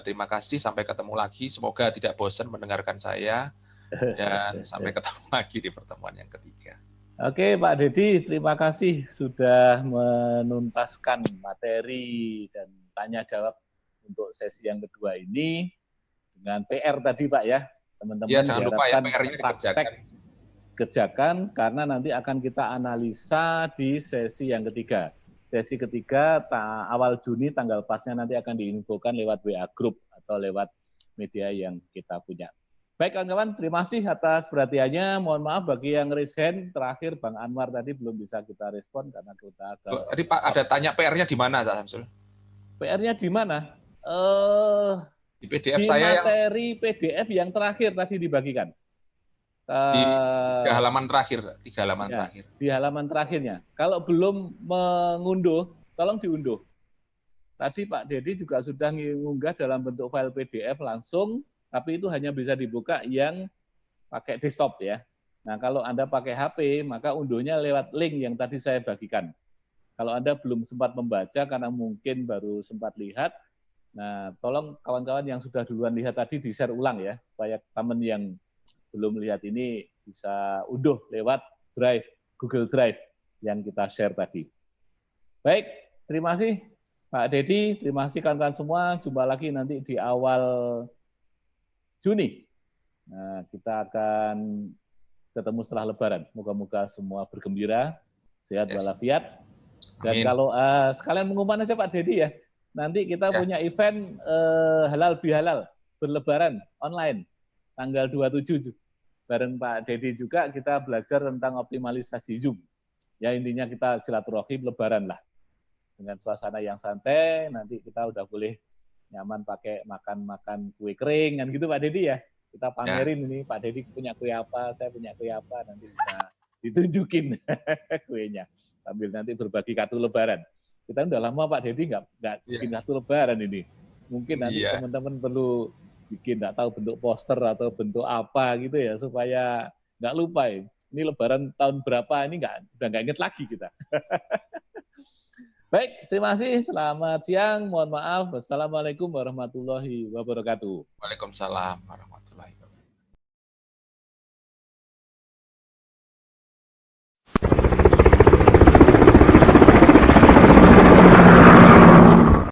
Terima kasih, sampai ketemu lagi. Semoga tidak bosan mendengarkan saya, dan sampai ketemu lagi di pertemuan yang ketiga. Oke Pak Dedi, terima kasih sudah menuntaskan materi dan tanya jawab untuk sesi yang kedua ini dengan PR tadi Pak ya. Teman-teman ya, jangan lupa ya PR-nya kerjakan karena nanti akan kita analisa di sesi yang ketiga. Sesi ketiga awal Juni, tanggal pasnya nanti akan diinfokan lewat WA Group atau lewat media yang kita punya. Baik kawan-kawan, terima kasih atas perhatiannya. Mohon maaf bagi yang raise hand. Terakhir Bang Anwar tadi belum bisa kita respon karena kita tadi Pak ada tanya PR-nya di mana Cak Samsul? PR-nya di mana? Di PDF di saya materi PDF yang terakhir tadi dibagikan. Di halaman terakhir, terakhir. Di halaman terakhirnya. Kalau belum mengunduh, tolong diunduh. Tadi Pak Dedi juga sudah mengunggah dalam bentuk file PDF langsung tapi itu hanya bisa dibuka yang pakai desktop ya. Nah, kalau Anda pakai HP, maka unduhnya lewat link yang tadi saya bagikan. Kalau Anda belum sempat membaca karena mungkin baru sempat lihat, nah tolong kawan-kawan yang sudah duluan lihat tadi di-share ulang ya, supaya teman yang belum lihat ini bisa unduh lewat Drive, Google Drive yang kita share tadi. Baik, terima kasih Pak Dedi, terima kasih kawan-kawan semua. Jumpa lagi nanti di awal Juni. Nah, kita akan ketemu setelah Lebaran. Moga-moga semua bergembira, sehat walafiat. Dan kalau sekalian mengumumkan aja Pak Dedi ya, nanti kita punya event halal bihalal berlebaran online tanggal 27 bareng Pak Dedi juga, kita belajar tentang optimalisasi Zoom. Ya intinya kita silaturahim lebaran lah. Dengan suasana yang santai, nanti kita udah boleh nyaman pakai makan-makan kue kering kan gitu Pak Dedi ya. Kita pamerin ini Pak Dedi punya kue apa, saya punya kue apa, nanti bisa ditunjukin kuenya sambil nanti berbagi kartu lebaran. Kita udah lama Pak Dedi nggak bikin kartu lebaran ini. Mungkin nanti teman-teman perlu bikin, nggak tahu bentuk poster atau bentuk apa gitu ya, supaya nggak lupa ya. Ini lebaran tahun berapa, ini udah nggak inget lagi kita. Baik, terima kasih. Selamat siang. Mohon maaf. Wassalamualaikum warahmatullahi wabarakatuh. Waalaikumsalam warahmatullahi wabarakatuh.